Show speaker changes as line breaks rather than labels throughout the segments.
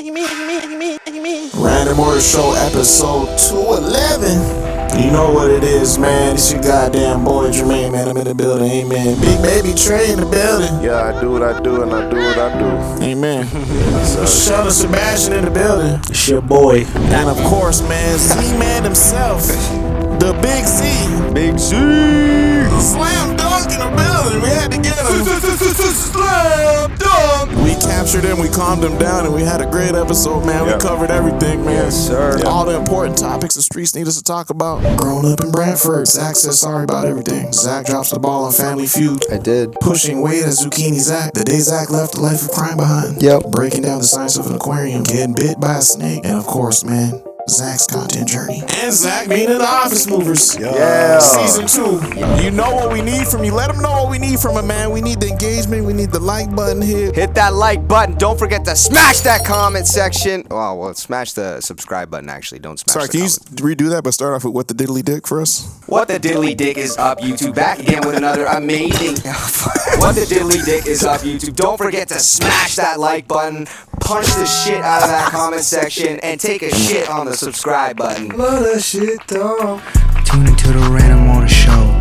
Random Order Show episode 211. You know what it is, man. It's your goddamn boy Jermaine, man. I'm in the building, amen. Big baby Trey in the building.
Yeah, I do what I do, and I do what I do.
Amen. Sheldon Sebastian in the building.
It's your boy.
And of course, man, Z-Man himself. The Big Z.
Big Z.
Zlam Dunk in the building. We had to get him.
Zlam Dunk.
We captured him, we calmed him down, and we had a great episode, man.
Yep.
We covered everything, man.
Yes, sir.
All the important topics the streets need us to talk about. Growing up in Brantford, Zach says sorry about everything. Zach drops the ball on Family Feud.
I did.
Pushing weight as zucchini Zach. The day Zach left a life of crime behind.
Yep.
Breaking down the science of an aquarium. Getting bit by a snake. And of course, man, Zach's content journey. And Zach being in the Office Movers.
Yeah.
Season 2. You know what we need from you. Let them know what we need from it, man. We need the engagement. We need the like button here.
Hit that like button. Don't forget to smash that comment section. Oh, well, smash the subscribe button, actually. Don't smash
Sorry,
the
can you
comment.
redo that, but start off with what the diddly dick for us?
What the diddly dick is up, YouTube? Back again with another amazing... What the diddly dick is up, YouTube? Don't forget to smash that like button, punch the shit out of that comment section, and take a shit on the subscribe button.
Love that shit, dog.
Tune into the Random Order Show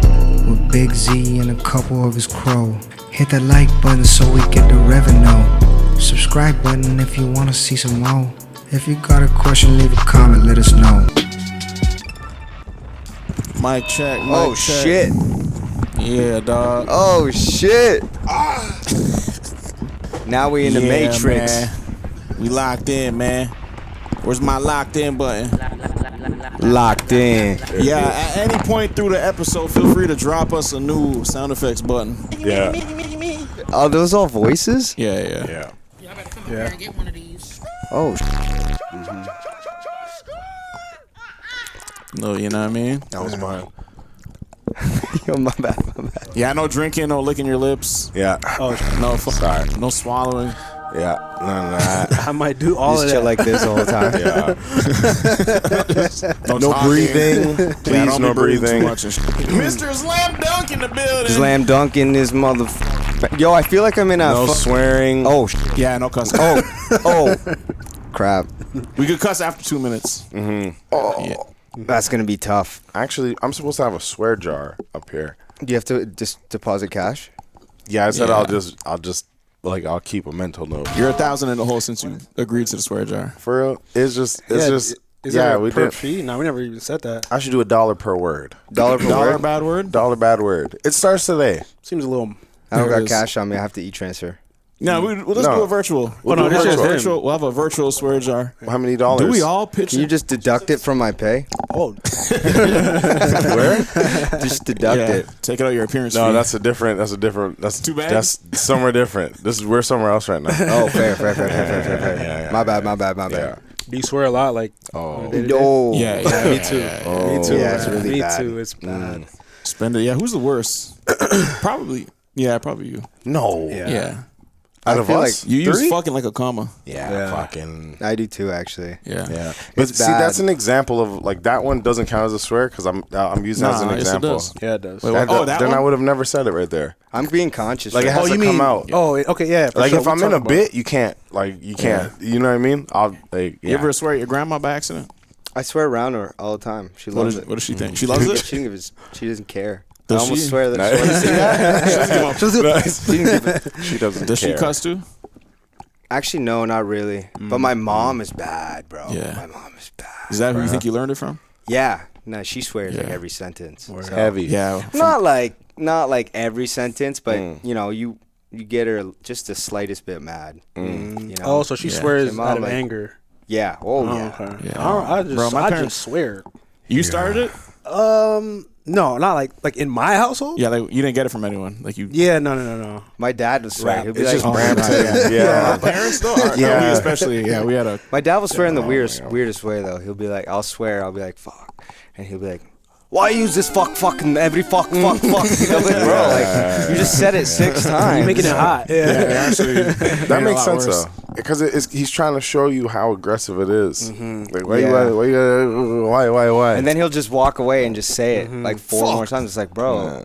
with Big Z and a couple of his crew. Hit that like button so we get the revenue. Subscribe button if you want to see some more. If you got a question, leave a comment, let us know.
Mic check, mic
Oh,
check.
shit.
Yeah, dog.
Oh, shit. Now we in the Matrix.
Man. We locked in, man. Where's my locked in button?
Locked in.
Yeah, at any point through the episode, feel free to drop us a new sound effects button.
Yeah.
Oh, those all voices?
Yeah.
Yeah.
Y'all better come over here and get one of these.
Oh,
No, you know what I mean?
That was mine.
Yo, my bad.
Yeah, no drinking, no licking your lips.
Yeah.
No,
Sorry.
no swallowing.
Yeah. None of that.
I might do all
Just
of
chill
that.
like this all the time.
Yeah. No
talking.
breathing.
Yeah,
Please,
don't
no
be breathing
breathing.
too much and shit. Mr. Zlam Dunk in the building.
Zlam Dunk in this mother. Yo, I feel like I'm in a.
No swearing.
Oh,
Yeah, no cussing.
oh, crap.
We could cuss after 2 minutes.
Oh.
Yeah.
That's gonna be tough.
Actually, I'm supposed to have a swear jar up here.
Do you have to just deposit cash?
Yeah, I said
Yeah.
I'll keep a mental note.
You're 1,000 in the hole since you agreed to the swear jar.
For real, it's just
Is
yeah.
that a
We
per
did.
fee? No, we never even said that.
I should do $1 per word.
Dollar per
Dollar
word?
bad word?
$1 bad word. It starts today.
Seems a little.
I don't
There it
got
is.
cash on me. I have to e-transfer.
No, let's
No.
do a virtual.
Oh, no,
do a
this is him.
virtual. We'll have a virtual swear jar.
How many dollars?
Do we all pitch
Can you
it?
just deduct it from my pay?
Oh,
Where?
Just deduct it.
Take it out your appearance
No,
fee.
that's
Too bad.
That's somewhere different. We're somewhere else right now.
Oh, fair.
Yeah.
My bad.
Yeah.
do you swear a lot? Like,
Oh.
No.
Yeah.
me too.
Oh.
Me too.
Yeah, it's really
me
bad.
too. It's bad.
Spend it. Yeah, who's the worst? Probably. Yeah, probably you.
No.
Yeah.
Out
I
of
feel
us,
You use
three?
fucking like a comma.
Yeah. Fucking.
I do too, actually.
Yeah.
Yeah. But
It's
see,
bad.
that's an example of like that one doesn't count as a swear because I'm using it as an
Nah, yes, it
example.
does.
Yeah, it does.
Wait,
That-
oh, that
then
one?
I would have never said it right there.
I'm being conscious.
Like it
right
has
now.
to come out.
Oh, okay, yeah. for
Like
sure.
if
We'll
I'm in
talk
a
about
bit, you can't. Like you can't. You know what I mean? I'll like.
You
Yeah.
ever swear at your grandma by accident?
I swear around her all the time. She
What
loves
does
it.
what does she think? She loves it?
She didn't give it. She doesn't care.
Does
I almost
she?
swear that.
She doesn't
Does she
care.
cuss too?
Actually, no, not really. But my mom is bad, bro.
Yeah.
My mom is bad.
Is that who you think you learned it from?
Yeah. No, she swears like
Yeah.
every sentence. So-
Heavy.
Yeah.
Not like every sentence, but you know, you get her just the slightest bit mad. You know?
Oh, so she
Yeah.
swears
Your mom,
out of
like-
anger.
yeah. Oh,
Oh,
yeah.
okay.
Yeah.
I just,
Bro, my
I
parents-
just swear.
You started it?
No, not like in my household.
Yeah, like you didn't get it from anyone. Like you.
Yeah, no.
My dad would swear.
Rap.
He'll be
It's
like,
just
Oh,
Brampton.
My
Yeah.
parents though. Yeah.
Yeah.
We especially. Yeah, we had a.
my dad will swear in the
Oh,
weirdest way though. He'll be like, I'll swear. I'll be like, fuck, and he'll be like, why use this fucking every fuck? I'm like, bro, like you just said it 6 times.
You're making it hot.
Yeah, actually.
That makes sense though, because he's trying to show you how aggressive it is. Like why
Yeah.
why?
And then he'll just walk away and just say it like 4 more times. It's like, bro.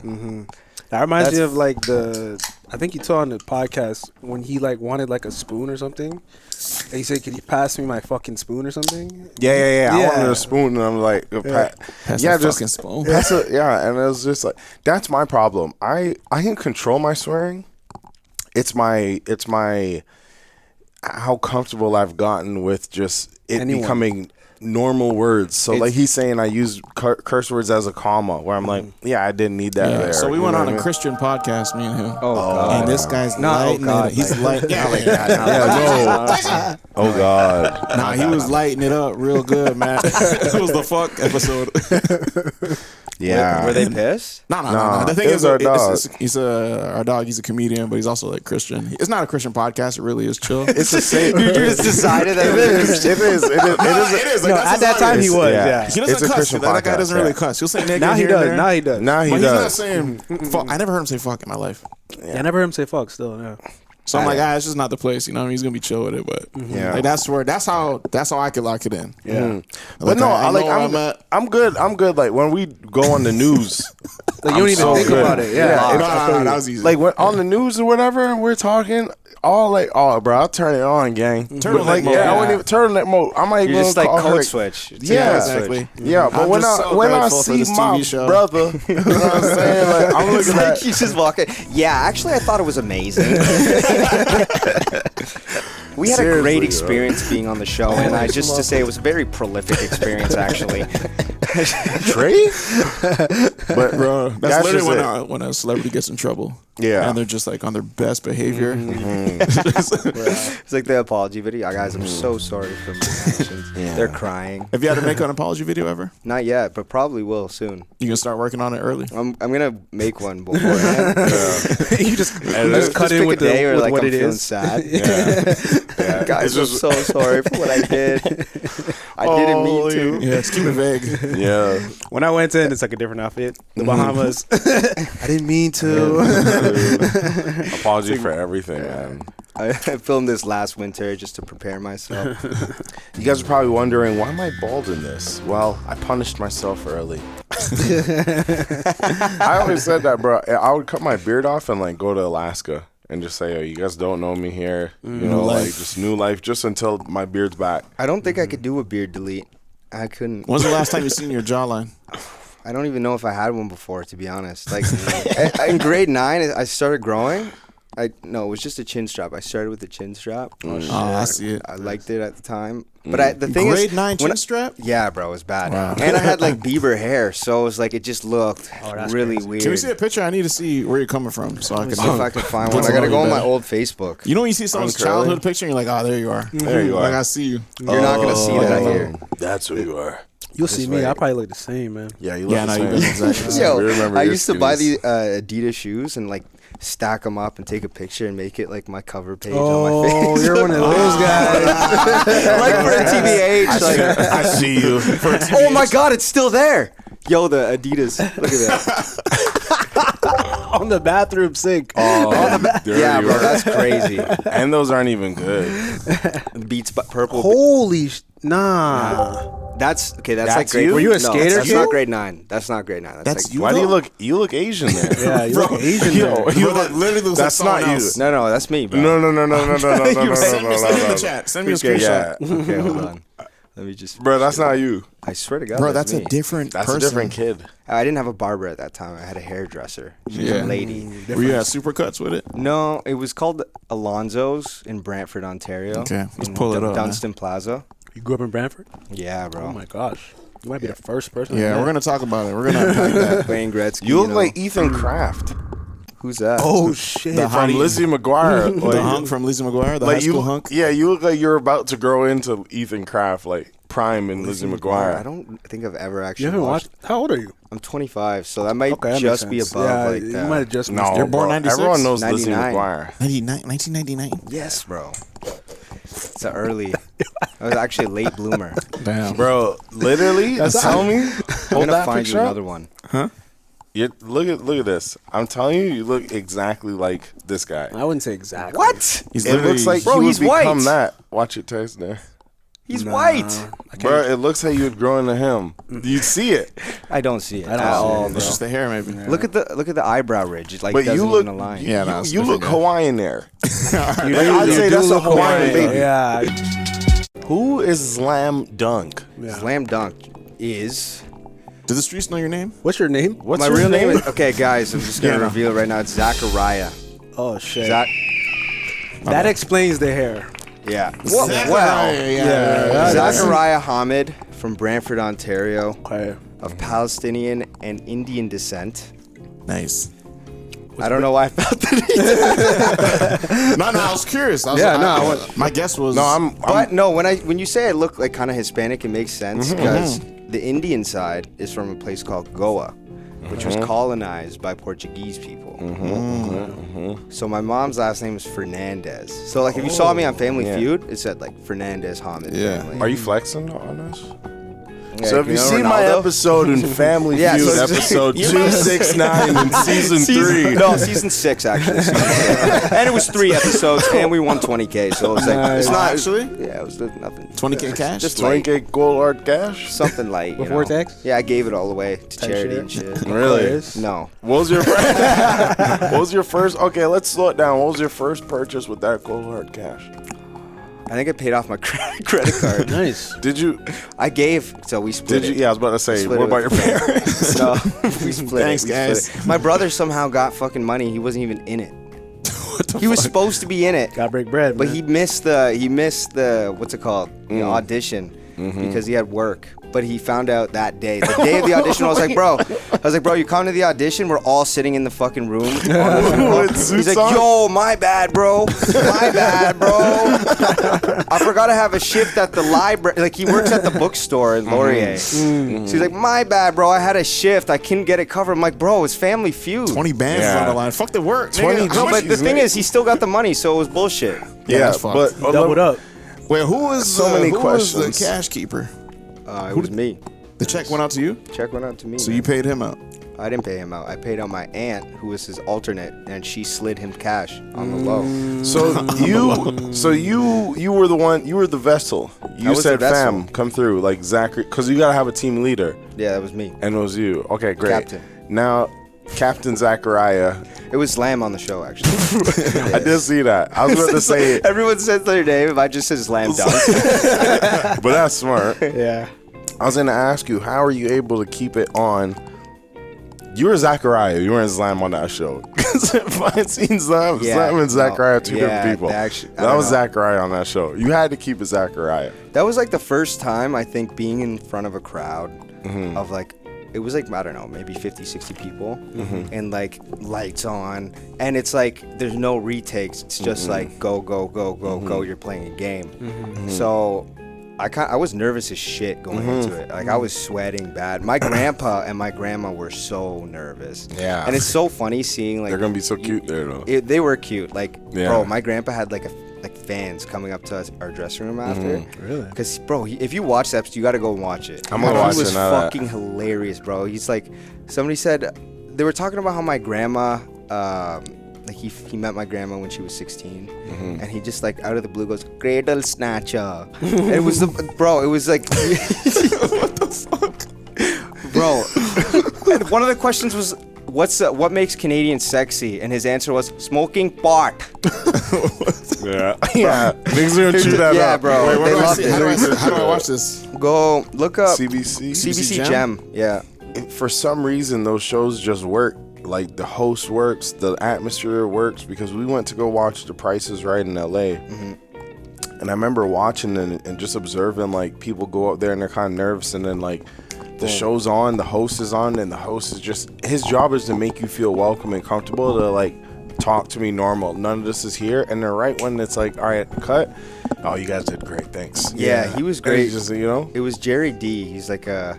That reminds me
That's-
of like the I think he told on the podcast when he like wanted like a spoon or something. And he said, "Could you pass me my fucking spoon or something?"
Yeah. I wanted a spoon, and I'm like,
Pass
yeah,
the
just
fucking spoon.
yeah. And it was just like, that's my problem. I can control my swearing. It's my how comfortable I've gotten with just it becoming normal words. So like he's saying I use curse words as a comma, where I'm like, yeah, I didn't need that there.
So we went
know
on
what I
a
mean?
Christian podcast, me and him.
Oh, God.
And this guy's lighting it up. He's lighting
Like that.
Oh God.
Nah, he was lighting it up real good, man. It was the fuck episode.
Yeah.
Were they pissed?
No. The thing
it
is,
was our dog.
our dog. He's a comedian, but he's also like Christian. It's not a Christian podcast. It really is chill.
It's the same.
You just decided that
It is. It is.
No, at that time he was. Yeah.
He
It's a
doesn't cuss.
Christian
That guy
podcast,
doesn't really
yeah.
cuss. He'll say nigga
Now he
here and
does.
there.
Now he does.
Now he
But he's not
does.
saying fuck. I never heard him say fuck in my life.
Yeah, I never heard him say fuck. Still, no.
So I'm like, it's just not the place. You know, what I mean? He's gonna be chill with it. But
Yeah.
like that's how I could lock it in.
Yeah.
But no,
I know where
I'm good. I'm good. Like when we go on the news,
Like you don't even
so
think
good.
about it. Yeah.
No, that was easy.
like when on the news or whatever, and we're talking. Oh, bro, I'll turn it on, gang.
Turtleneck
Like,
mode.
I wouldn't even turtleneck mode. I might
You're
even
just like
call
code
her.
switch.
Yeah,
exactly.
Yeah, but
I'm
when
just
I
so
when I
grateful for
see
this
my
TV show.
brother, you know what I'm saying? Like I'm
It's
looking
like
at.
you just walk in. Yeah, actually, I thought it was amazing. We had a
Seriously,
great
bro.
experience being on the show, and I just to say it was a very prolific experience, actually.
Trey? But
Bro, that's
That's
literally
just
when a celebrity gets in trouble.
Yeah.
And they're just like on their best behavior.
It's like the apology video. Guys, I'm so sorry for my actions. They're crying.
Have you had to make an apology video ever?
Not yet, but probably will soon.
You can start working on it early.
I'm gonna make one beforehand.
You just
Just
cut in
pick
with
a day where
with
like
what
I'm
it
feeling
is.
sad.
yeah.
Guys,
It's
I'm so sorry for what I did. I didn't mean to.
Yeah, just keep it vague.
yeah.
When I went in, it's like a different outfit. The Bahamas. I didn't mean to.
Apology for everything, man.
I filmed this last winter just to prepare myself.
You guys are probably wondering, why am I bald in this? Well, I punished myself early. I always said that, bro. I would cut my beard off and like go to Alaska and just say, "Oh, you guys don't know me here." You know, like just new life, just until my beard's back.
I don't think I could do a beard delete. I couldn't.
When's the last time you seen your jawline?
I don't even know if I had one before, to be honest. Like in grade 9, I started growing. No, it was just a chin strap. I started with the chin strap.
Oh, I see it.
I liked it at the time. But the thing is,
Grade 9 chin strap?
Yeah, bro, it was bad.
Wow.
And I had like Bieber hair, so it was like it just looked really weird.
Can we see a picture? I need to see where you're coming from so I can.
See if I can find one.
Get
I gotta
to
go
know
on
you
my
better.
old Facebook.
You know when you see someone's childhood picture and you're like, oh, there you are.
There you are.
Like, I see you.
You're not gonna see that here.
That's who you are.
You'll see me. I probably look the same, man.
Yeah, you look
Yeah,
the
no, you
same.
look exactly the same.
Yo,
We remember
I
your
used to buy
skinnies.
the Adidas shoes and like stack them up and take a picture and make it like my cover page on
Oh,
my face.
you're one of those guys.
Like for a TBH. Like,
I see you.
oh my God, it's still there. Yo, the Adidas. Look at that.
On the bathroom sink.
Oh,
Yeah, bro, that's crazy.
And those aren't even good.
Beats purple.
Holy nah.
That's okay. That's,
That's
like grade.
you? Were
you a
no,
skater
That's
kid?
not grade 9. That's not grade 9.
That's
like,
you.
Why do you look Asian there?
Yeah, you look Asian.
Yo,
there.
you
Bro, that literally looks
That's
like
not
someone
you.
else.
No, that's me, bro.
No.
Send me in the chat. Send me a
Okay,
screenshot.
yeah.
Okay, hold on. Let me just.
Bro, that's not you.
I swear to God,
Bro, that's
me.
a different
That's
person.
a different kid.
I didn't have a barber at that time. I had a hairdresser. She was
Yeah.
a lady.
Were you at Supercuts with it?
No, it was called Alonzo's in Brantford, Ontario.
Okay, let's
in
pull it up, man.
Dunstan Plaza.
You grew up in Brantford?
Yeah, bro.
Oh my gosh. You might be the first person.
Yeah, we're going to talk about it. We're going to unpack that.
Wayne Gretzky.
You look
know.
like Ethan Kraft
Who's that?
Oh shit.
from Lizzie McGuire.
The hunk from Lizzie McGuire, the high school hunk.
Yeah, you look like you're about to grow into Ethan Kraft, like prime in Lizzie McGuire.
I don't think I've ever actually
You haven't
watched.
watched? How old are you?
I'm 25, so that might
Okay, that
just
makes
be
sense.
above
Yeah,
like
you
that.
might have just
No,
missed
You're
it.
born
bro,
96?
Everyone knows Lizzie
99.
McGuire.
1999?
Yes, bro. It's an early. I was actually a late bloomer.
Damn.
Bro, literally, tell me.
I'm
Hold
gonna
that
find
picture
you
up.
another one.
Look at this. I'm telling you, you look exactly like this guy.
I wouldn't say exactly.
What?
He's
It looks like
Bro,
he
he's
would become
white.
that. Watch it, taste there.
He's white.
Bro, it looks like you'd grow into him. You see it.
I don't see it
I don't
at
see
all,
it.
bro.
It's just the hair, maybe.
Look at the eyebrow ridge. It like
But
doesn't
you look,
even align.
Yeah, no, it's
you look
different.
Hawaiian there.
I'd
say that's a Hawaiian baby.
Yeah.
Who is Zlam Dunk?
Yeah.
Zlam Dunk is
Do the streets know your name?
What's your name?
What's
my
your
real name. Okay, guys, I'm just gonna
Yeah, no.
reveal it right now. It's Zachariah.
Oh shit.
That
explains the hair.
yeah.
Zachariah, yeah.
Zachariah Hamid from Brantford, Ontario,
Okay.
of Palestinian and Indian descent.
Nice.
I don't know why I felt that.
No, I was curious. My guess was.
No,
But no, when you say I look like kind of Hispanic, it makes sense because the Indian side is from a place called Goa, which was colonized by Portuguese people. So my mom's last name is Fernandez. So like if you saw me on Family Feud, it said like Fernandez Hamid.
Yeah.
family.
Are you flexing on us?
Yeah,
So if you
know
see my
Ronaldo?
episode in Family
Yeah,
Feud,
so-
episode 269 in season 3.
No, season 6 actually. And it was 3 episodes, and we won 20K. So it's like it's not
Actually?
Yeah, it was nothing.
20K cash?
Just like
20K gold hard cash?
something light. You
Before
know?
tax?
Yeah, I gave it all away to charity
shit?
and shit.
Really?
No.
What was your first? Okay, let's slow it down. What was your first purchase with that gold hard cash?
I think I paid off my credit card.
Nice.
Did you?
I gave, so we split
Did you?
it.
Yeah, I was about to say.
Split
What
it
about your
with-
parents?
No, we split
Thanks,
it. We
guys.
split it. My brother somehow got fucking money. He wasn't even in it. He was supposed to be in it,
Gotta break bread,
but
man.
he missed the what's it called? The audition because he had work. But he found out that day. The day of the audition, I was like, bro, you come to the audition, we're all sitting in the fucking room. He's like, yo, my bad, bro. My bad, bro. I forgot to have a shift at the library. Like, he works at the bookstore in Laurier. So he's like, my bad, bro. I had a shift. I couldn't get it covered. I'm like, bro, it's Family Feud.
20 bands is
Yeah.
on the line. Fuck the work.
20
nigga.
No, but the
Jeez,
thing
nigga.
is, he still got the money, so it was bullshit.
Yeah,
that's fucked.
but
Doubled up.
Wait, who was
So many
who was the
questions.
cash keeper?
It was me.
The check went out to you,
Check went out to me.
so
man.
you paid him out.
I didn't pay him out. I paid out my aunt, who was his alternate, and she slid him cash on the low.
So you were the one. You were the vessel. You
was
said,
the vessel.
"Fam, come through." Like Zachary, because you gotta have a team leader,
Yeah, that was me.
and it was you. Okay, great.
Captain.
Now, Captain Zachariah.
It was Slam on the show, actually.
I did see that. I was about to say it,
Everyone says their name. I just said Zlam Dunk.
but that's smart.
Yeah.
I was gonna ask you, how are you able to keep it on? You were Zachariah. You weren't Zlam on that show. Because if I had seen Zlam,
Yeah,
Zlam and Zachariah are
no,
two
yeah,
different people.
actually, I
that
don't
was
know.
Zachariah on that show. You had to keep it Zachariah.
That was like the first time, I think, being in front of a crowd of like, it was like, I don't know, maybe 50, 60 people, and like lights on. And it's like, there's no retakes. It's just like, go, go, go, go, go. You're playing a game. So I was nervous as shit going into it. Like, I was sweating bad. My grandpa and my grandma were so nervous.
Yeah.
And it's so funny seeing like,
They're gonna be so cute there, though.
they were cute. Like,
Yeah.
bro, my grandpa had like fans coming up to us, our dressing room after.
Really?
Because, bro, if you watch that, you got to go and watch it.
I'm gonna watch
He was
it now that-
fucking hilarious, bro. He's like, somebody said, they were talking about how my grandma, like he met my grandma when she was 16, and he just like out of the blue goes, cradle snatcher. And it was bro, it was like, what the fuck? Bro, and one of the questions was, what makes Canadians sexy? And his answer was smoking pot.
Yeah. Yeah. Niggas are gonna chew that
Yeah,
up.
bro.
Wait,
They
where do I
loved
see?
it.
How do I watch this?
Go look up
CBC.
CBC
Gem?
Gem. Yeah.
For some reason, those shows just work. Like the host works, the atmosphere works. Because we went to go watch The Price is Right in LA, and I remember watching and just observing like people go up there and they're kind of nervous, and then like the show's on, the host is on, and the host is just, his job is to make you feel welcome and comfortable, to like talk to me normal. None of this is here, and then right when it's like, all right, cut. Oh, you guys did great, thanks.
Yeah, he was
And
great.
he's just, you know.
It was Jerry D. He's like a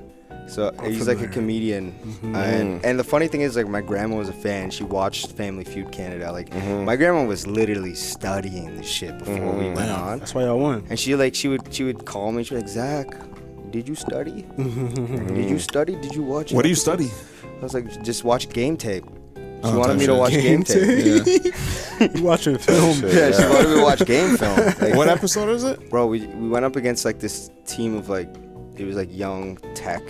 comedian. And the funny thing is, like, my grandma was a fan. She watched Family Feud Canada. Like, my grandma was literally studying the shit before we went on.
That's why y'all won.
And she would call me. She'd be like, Zach, did you study? Did you study? Did you watch it?
What do you study?
I was like, just watch game tape. She wanted me to watch game tape.
You watching film?
Yeah, she wanted me to watch game film. Like,
What episode is it?
bro, we went up against like this team of like, it was like young tech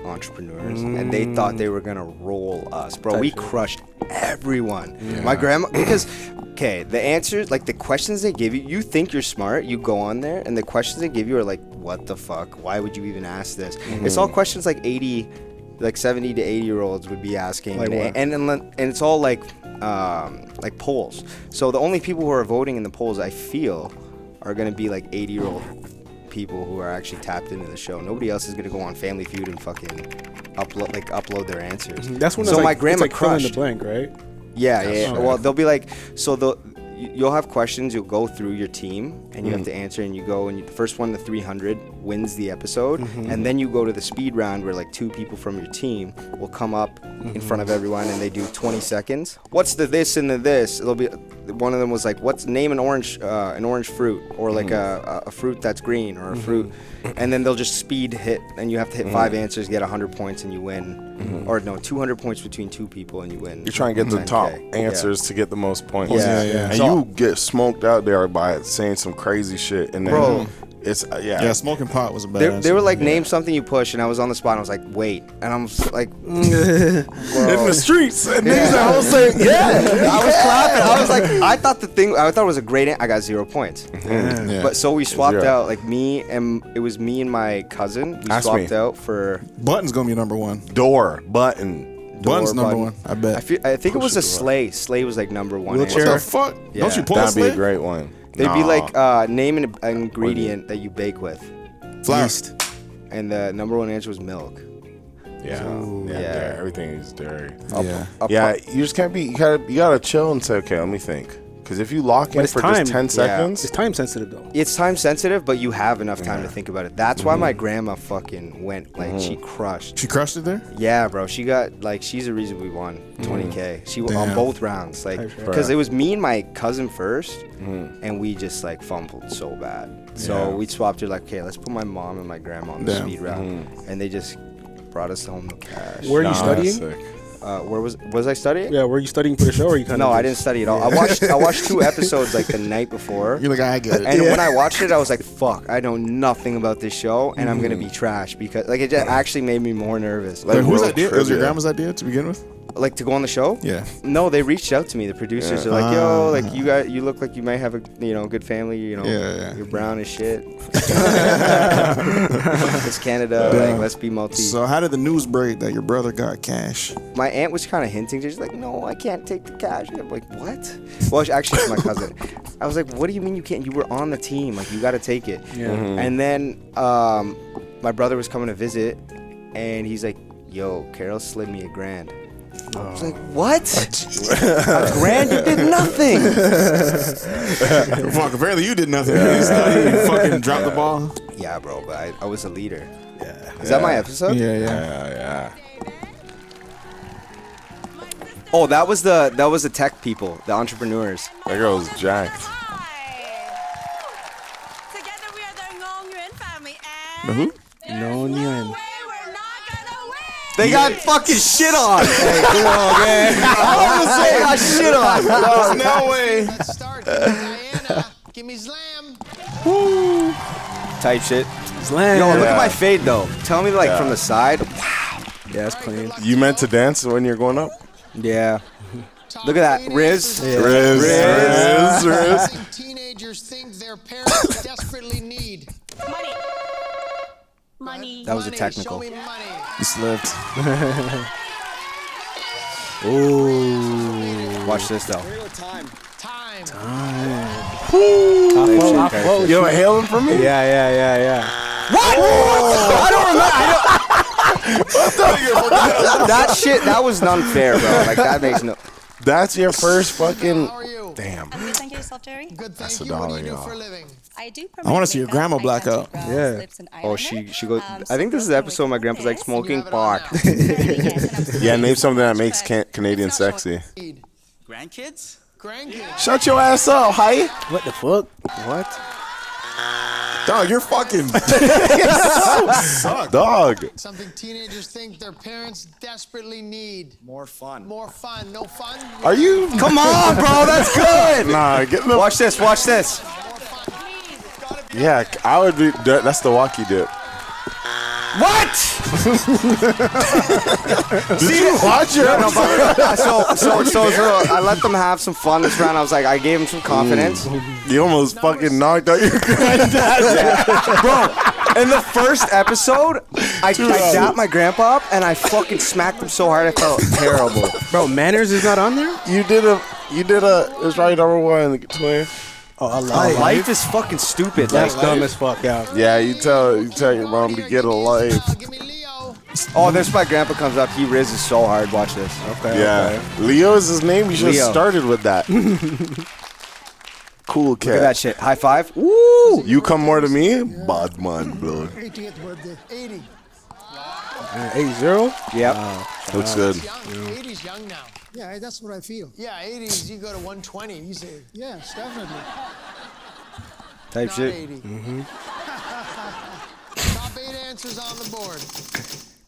entrepreneurs, and they thought they were gonna roll us, bro. We crushed everyone. My grandma, because the answers, like the questions they give you, you think you're smart, you go on there, and the questions they give you are like, what the fuck? Why would you even ask this? It's all questions like 70 to 80-year-olds would be asking,
Like what?
and it's all like polls. So the only people who are voting in the polls, I feel, are gonna be like 80-year-old people who are actually tapped into the show. Nobody else is gonna go on Family Feud and fucking upload their answers.
That's when
so my grandma
it's like fill in
crushed.
the blank, right?
Yeah. Well, they'll be like, you'll have questions. You'll go through your team, and you have to answer. And you go, and the first one to 300 wins the episode. And then you go to the speed round, where like 2 people from your team will come up in front of everyone, and they do 20 seconds. What's the this and the this? It'll be one of them was like, name an orange fruit, or like a fruit that's green, or a fruit. And then they'll just speed hit, and you have to hit 5 answers, get 100 points, and you win. Or no, 200 points between 2 people, and you win.
You're trying to get the
10K.
top answers to get the most points.
Yeah.
And
So-
you get smoked out there by saying some crazy shit, and then
Bro.
it's
Yeah, smoking pot was a bad
They
answer.
were like, name something you push, and I was on the spot, and I was like, wait. And I'm just like,
in the streets, and niggas
Yeah.
at home saying,
I was clapping. I was like, I thought it was a great I got 0 points.
Yeah.
But so we swapped
Zero.
out, like it was me and my cousin. We
Ask
swapped
me.
out for
Button's gonna be number one.
door button.
Button's
door
number
button.
one. I bet.
I think it was a
Push the door.
sleigh. Sleigh was like number 1.
Wheelchair.
What
answer.
the fuck?
Yeah.
Don't you pull
That'd be a
sleigh?
great one.
They'd be
Nah.
like, name an ingredient that you bake with.
Flour.
And the number 1 answer was milk.
Yeah,
Yeah.
everything is dairy.
Yeah.
Yeah, you just can't be. You gotta chill and say, okay, let me think. Because if you lock in
it's
for
time.
just 10 seconds,
It's time sensitive though.
It's time sensitive, but you have enough time to think about it. That's why my grandma fucking went, like, she crushed.
She crushed it there.
Yeah, bro. She got, like, she's the reason we won 20K. She on
Damn.
both rounds, like, because it was me and my cousin first, and we just like fumbled so bad. So we swapped her, like, okay, let's put my mom and my grandma on the
Damn.
speed round, and they just brought us home no cash.
Where are you
Nah,
studying?
that's sick.
Where was I studying?
Yeah, were you studying for the show, or you kind of?
No, I didn't study at all. I watched 2 episodes like the night before.
You're like, I get it.
And when I watched it, I was like, fuck, I know nothing about this show, and I'm going to be trash, because like it just actually made me more nervous.
Like,
Whose
world
idea? It was your
trivia.
grandma's idea to begin with.
Like to go on the show?
Yeah.
No, they reached out to me. The producers are like, yo, like you look like you might have a good family.
Yeah.
You're brown as shit. It's Canada. Like, let's be multi.
So how did the news break that your brother got cash?
My aunt was kind of hinting. She's like, no, I can't take the cash. And I'm like, what? Well, actually, it's my cousin. I was like, what do you mean you can't? You were on the team. Like, you got to take it.
Yeah.
And then my brother was coming to visit, and he's like, yo, Carol slid me $1,000. I was like, what? $1,000? You did nothing.
Fuck, apparently you did nothing. You studied, you fucking dropped the ball.
Yeah, bro, but I was a leader. Yeah. Is that my episode?
Yeah.
Oh, that was the tech people, the entrepreneurs.
That girl was jacked.
Together we are the Nguyen family,
The who?
No, Nguyen.
we're not gonna win.
They got fucking shit on.
Hey, come on, man.
They got shit on.
There's no way.
Let's start. Diana, give me Zlam.
Type shit.
Zlam.
Yo, look at my fade though. Tell me like from the side.
Yeah, it's clean.
You meant to dance when you're going up?
Yeah. Look at that, Riz.
Riz.
Teenagers think their parents desperately need
Money.
That was a
money.
technical.
Show me money.
He slipped.
Watch this though.
Time.
You don't hail him from me?
Yeah.
What? I don't remember. That shit. That was unfair, bro. Like that makes no.
That's your first fucking.
How are you?
Damn.
And thank you yourself, Jerry.
Good,
That's
thank
a
you. What do
dollar,
you do
y'all.
for a living?
I do.
I wanna see your grandma black out.
Yeah.
Oh, she goes. I think this is the episode my grandpa's like smoking pot.
Yeah, name something that makes Canadian sexy.
Grandkids?
Shut your ass up, hi.
What the fuck?
What?
Dog, you're fucking.
Dog.
Something teenagers think their parents desperately need.
More fun.
More fun. No fun?
Are you?
Come on, bro. That's good.
Nah, get the.
Watch this. Watch this.
Yeah, I would be. That's the walkie dip.
What?
Did you watch it?
No, so I let them have some fun this round. I was like, I gave them some confidence.
You almost fucking knocked out your granddad.
Bro, in the first episode, I dapped my grandpa up and I fucking smacked him so hard I felt terrible.
Bro, manners is not on there.
You did a. It's right number one, twin.
Oh, I love
Life is fucking stupid.
That's
Like,
dumb as fuck. Yeah.
Yeah, you tell your mom to get a life.
Give me Leo.
oh, there's my grandpa comes up. He rizzes so hard. Watch this.
Okay.
Yeah, Leo is his name. You should have
Leo.
started with that. Cool
Look at that
cat.
shit. High five. Woo!
You come more to me, bad man, bro.
80th birthday. 80.
8-0.
Yep.
Looks good.
Young. 80's young now.
Yeah, that's what I feel.
Yeah, 80s, you go to 120. You say,
Yes, definitely.
Type
not
shit.
80. Top 8 answers on the board.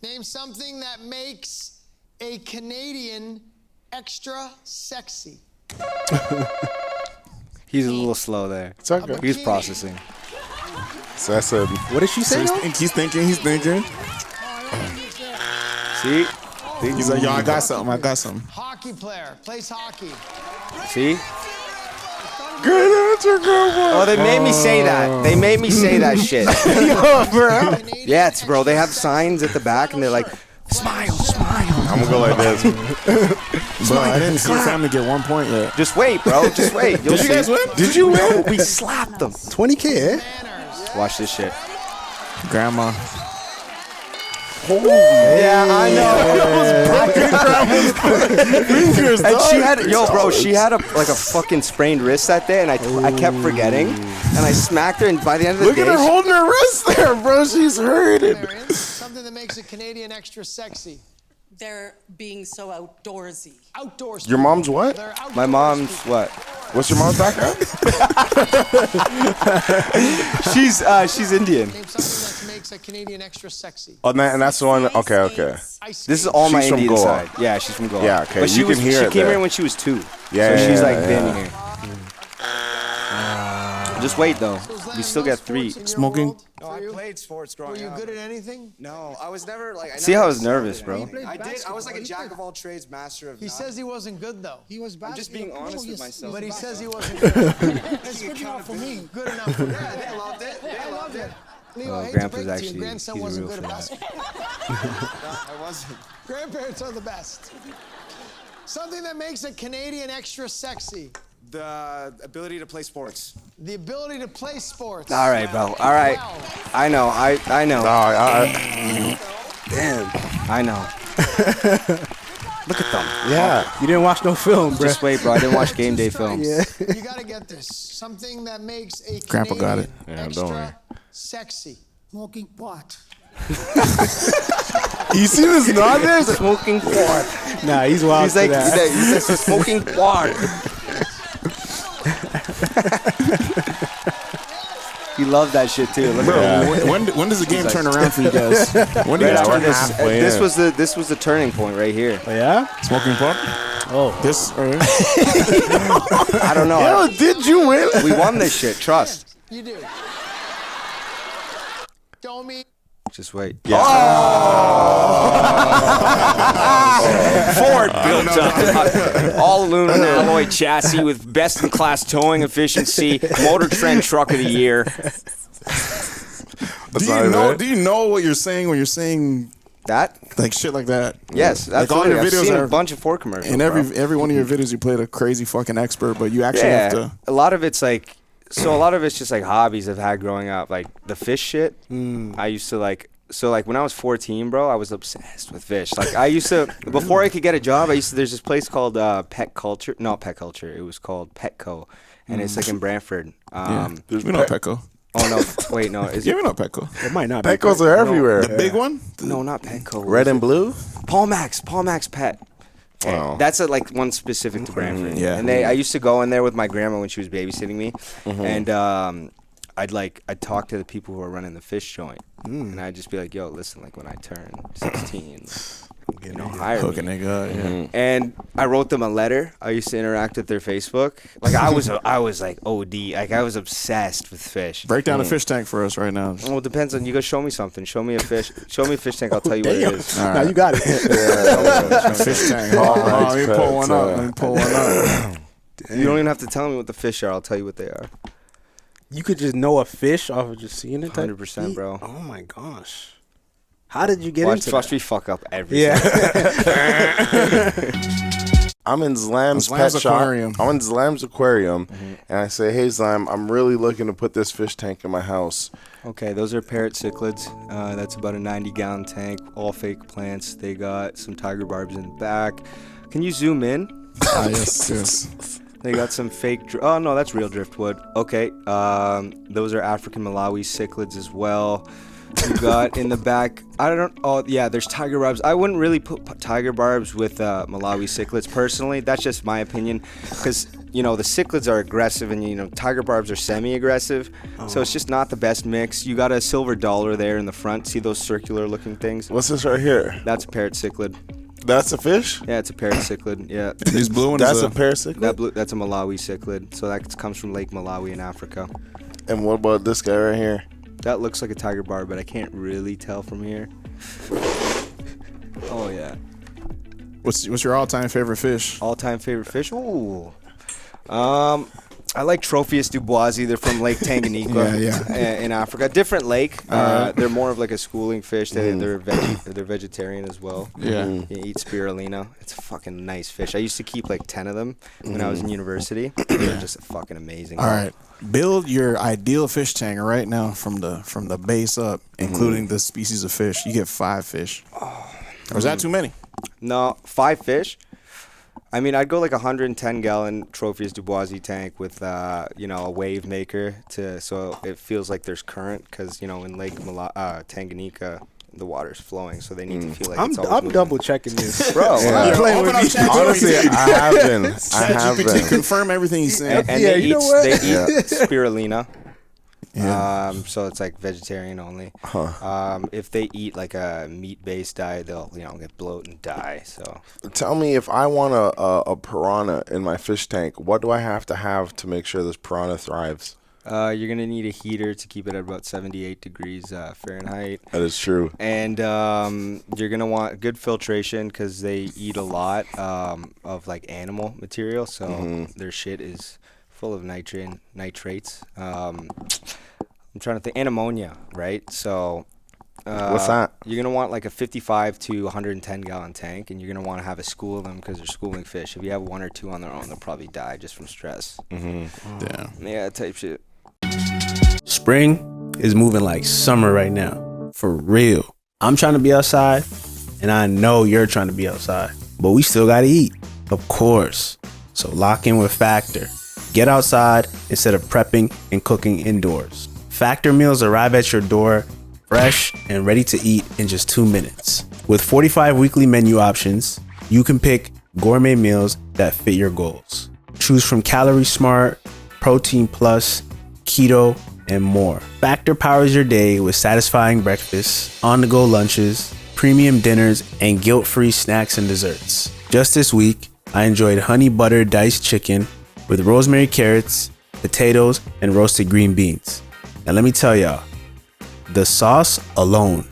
Name something that makes a Canadian extra sexy.
He's a little slow there.
It's okay.
He's processing.
So I said,
What did she say? though?
He's thinking.
See?
He's like, yo, I got something.
Hockey player, plays hockey.
See?
good answer, grandpa.
Oh, they made me say that. They made me say that shit. Yeah, it's bro. They have signs at the back and they're like, smile, smile.
I'm gonna go like this.
Bro, I didn't see the family get 1 point yet.
Just wait, bro. Just wait. You'll
Did you
see.
guys win?
Did you win?
We slapped them.
20K, eh?
Watch this shit.
Grandma.
Yeah, I know. And she had, she had a fucking sprained wrist that day, and I kept forgetting, and I smacked her, and by the end of the
Look
day,
at her holding her wrist there, bro. She's hurting.
Parents, something that makes a Canadian extra sexy.
They're being so outdoorsy.
Outdoors.
Your mom's what?
They're outdoors
my mom's
people.
what?
What's your mom's background?
She's Indian.
Name something that makes a Canadian extra sexy.
Oh, and that's the one. Okay.
Ice
This is
skate.
all my
She's from
Indian
Goa.
side. Yeah, she's from Goa.
Yeah, okay,
But she
you can hear
she
it
came
there.
here when she was 2.
Yeah,
so she's like
yeah.
been here. Just wait though. We still got 3.
Smoking?
No, I played sports growing
Were you good at anything?
No, I was never like. See how I was nervous, bro.
I did. I was like a jack
of all trades, master of.
He says he wasn't good though.
He was bad.
just being honest with myself.
But he says he wasn't good.
It's good enough for me.
Good enough for me.
They loved it.
I loved it. Leo,
Oh,
I hate
Grandpa's
to break it to
actually-
you, grandson
he's a
wasn't
real
good at
fan.
basketball.
I wasn't.
Grandparents are the best. Something that makes a Canadian extra sexy.
The ability to play sports.
The ability to play sports.
All right, bro. All right. I know. I know.
Damn.
I know. Look at them.
Yeah.
You didn't watch no film, bro.
Just wait, bro. I didn't watch game day films.
Yeah.
You gotta get this. Something that makes a
Grandpa got it.
Canadian
Yeah,
extra
don't worry.
sexy.
Smoking pot.
You see this nod there?
Smoking quad.
Nah, he's wild.
He's like,
for that.
he's like smoking quad. He loved that shit too. Look
Bro,
at that.
when does the game turn around for you guys? When do you
Right
guys
after
turn
this,
halfway
this
in.
was the turning point right here.
Oh, yeah?
Smoking pot?
Oh.
This?
I don't know.
Yo, did you win?
We won this shit. Trust.
You do. Don't mean.
Just wait.
Ford built all aluminum alloy chassis with best in class towing efficiency, Motor Trend Truck of the Year.
Do you know what you're saying when you're saying
that?
Like shit like that?
Yes,
like all your
I've
videos
seen
are
a bunch of Ford commercials.
in
bro.
every one of your videos you played a crazy fucking expert, but you actually have to.
A lot of it's like, so a lot of it's just like hobbies I've had growing up, like the fish shit. I used to like. So like when I was 14, bro, I was obsessed with fish. Like I used to, before I could get a job, there's this place called Pet Culture. Not Pet Culture. It was called Petco, and it's like in Brantford.
There's no Petco.
Oh no, wait, no. Is
Yeah, we
it?
know Petco.
It might not be.
Petcos are everywhere.
The big one?
No, not Petco.
Red and blue?
Paul Max Pet.
Wow.
That's like one specific to Brantford.
Yeah.
And I used to go in there with my grandma when she was babysitting me, and
I'd talk to the people who are running the fish joint, and I'd just be like, yo, listen, like when I turn 16, hire
Hook a
me.
nigga up, yeah.
And I wrote them a letter. I used to interact with their Facebook. Like I was like OD. Like I was obsessed with fish.
Break down a fish tank for us right now.
Well, it depends on you. Go show me something. Show me a fish. Show me a fish tank. I'll tell you what it is.
All
Now you got it.
Fish tank. Let me pull one up. Let me pull one up.
You don't even have to tell me what the fish are. I'll tell you what they are.
You could just know a fish off of just seeing it.
100%, bro.
Oh my gosh. How did you get into
Watch
that?
me fuck up everything.
I'm in Zlam's pet
Aquarium.
shop. I'm in Zlam's Aquarium, and I say, hey, Zlam, I'm really looking to put this fish tank in my house.
Okay, those are parrot cichlids. That's about a 90-gallon tank, all fake plants. They got some tiger barbs in the back. Can you zoom in?
Yes.
They got some fake. Oh no, that's real driftwood. Okay, those are African Malawi cichlids as well. You got in the back. I don't. Oh yeah, there's tiger barbs. I wouldn't really put tiger barbs with Malawi cichlids personally. That's just my opinion, because the cichlids are aggressive and tiger barbs are semi-aggressive. So it's just not the best mix. You got a silver dollar there in the front. See those circular-looking things?
What's this right here?
That's a parrot cichlid.
That's a fish?
Yeah, it's a parrot cichlid. Yeah.
These blue ones.
That's a parrot cichlid?
That's a Malawi cichlid. So that comes from Lake Malawi in Africa.
And what about this guy right here?
That looks like a tiger barb, but I can't really tell from here. Oh yeah.
What's your all-time favorite fish?
All-time favorite fish? Ooh. I like Tropheus duboisi. They're from Lake Tanganyika in Africa. Different lake. They're more of like a schooling fish. They're vegetarian as well.
Yeah.
You eat spirulina. It's a fucking nice fish. I used to keep like 10 of them when I was in university. They're just fucking amazing.
All right. Build your ideal fish tank right now from the base up, including the species of fish. You get 5 fish. Or is that too many?
No, 5 fish. I mean, I'd go like 110-gallon Tropheus duboisi tank with, a wave maker so it feels like there's current, because in Lake Tanganyika the water's flowing, so they need to feel like it's always moving.
double checking this,
bro.
I'm playing with me.
Honestly, I have been.
ChatGPT confirm everything he's saying.
And
Yeah,
they
you know
eat
what?
spirulina.
Yeah.
So it's like vegetarian only. If they eat like a meat-based diet, they'll get bloated and die. So
Tell me, if I want a piranha in my fish tank, what do I have to make sure this piranha thrives?
you're gonna need a heater to keep it at about 78 degrees Fahrenheit.
That is true.
And you're gonna want good filtration because they eat a lot of like animal material, so their shit is full of nitrates. I'm trying to think, and ammonia, right? So
what's that?
You're gonna want like a 55 to 110 gallon tank, and you're gonna want to have a school of them because they're schooling fish. If you have one or two on their own, they'll probably die just from stress. Yeah, type shit.
Spring is moving like summer right now, for real. I'm trying to be outside, and I know you're trying to be outside, but we still gotta eat, of course. So lock in with Factor. Get outside instead of prepping and cooking indoors. Factor meals arrive at your door fresh and ready to eat in just 2 minutes. With 45 weekly menu options, you can pick gourmet meals that fit your goals. Choose from Calorie Smart, Protein Plus, Keto, and more. Factor powers your day with satisfying breakfasts, on-the-go lunches, premium dinners, and guilt-free snacks and desserts. Just this week, I enjoyed honey butter diced chicken with rosemary carrots, potatoes, and roasted green beans. Now let me tell y'all, the sauce alone.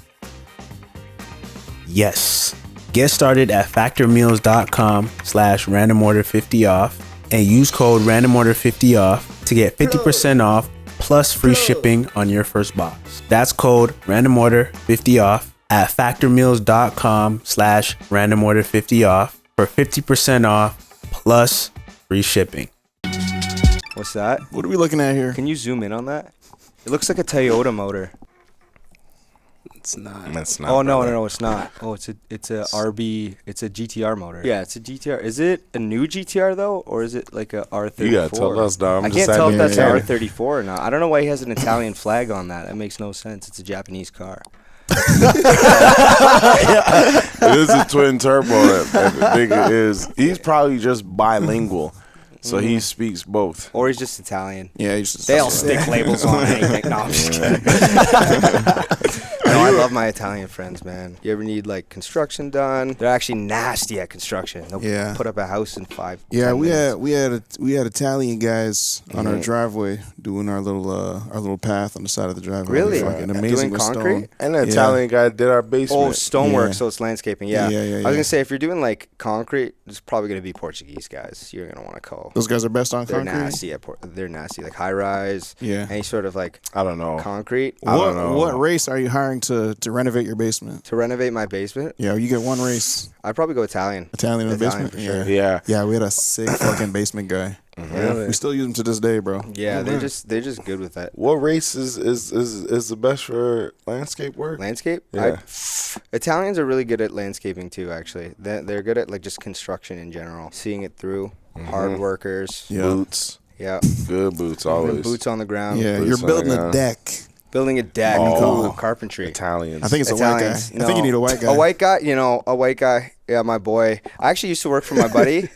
Yes. Get started at factormeals.com/randomorder50off and use code randomorder50off to get 50% off plus free shipping on your first box. That's code randomorder50off at factormeals.com/randomorder50off for 50% off plus free shipping.
What's that?
What are we looking at here?
Can you zoom in on that? It looks like a Toyota motor.
It's not.
It's not.
Oh no, it's not. Oh, it's a RB. It's a GTR motor. Yeah, it's a GTR. Is it a new GTR though, or is it like a R34?
You gotta tell us, dog.
I can't tell if that's an R34 or not. I don't know why he has an Italian flag on that. That makes no sense. It's a Japanese car.
It is a twin turbo. That nigga is. He's probably just bilingual. So he speaks both.
Or he's just Italian.
Yeah, he's just
they all stick labels on anything. No, I'm just kidding. No, I love my Italian friends, man. You ever need like construction done? They're actually nasty at construction. They'll put up a house in 5.
Yeah,
10
we had Italian guys on our driveway doing our little path on the side of the driveway.
Really?
Fucking amazing
Doing
with
concrete?
stone.
And an Italian guy did our basement.
Oh, stonework,
Yeah.
so it's landscaping. Yeah.
Yeah,
I was gonna say if you're doing like concrete, it's probably gonna be Portuguese guys. You're gonna want to call.
Those guys are best on
They're
concrete.
nasty. They're nasty, like high rise.
Yeah.
Any sort of like
I don't know.
concrete.
I don't know.
What race are you hiring to renovate your basement?
To renovate my basement,
Yeah, you get one race.
I'd probably go Italian.
Italian in the basement.
for sure.
Yeah.
Yeah, we had a sick fucking basement guy.
Really?
We still use him to this day, bro.
Yeah, they're just good with that.
What race is the best for landscape work?
Landscape?
Yeah.
Italians are really good at landscaping too, actually. They're good at like just construction in general. Seeing it through. Hard workers.
Yeah.
Boots.
Yeah.
Good boots always.
Boots on the ground.
Yeah,
Boots
you're
on
building
the
a
ground.
deck.
Building a deck.
Oh.
Carpentry.
Italians.
I think it's
Italians,
a white guy. I think you need a white guy.
A white guy, a white guy. Yeah, my boy. I actually used to work for my buddy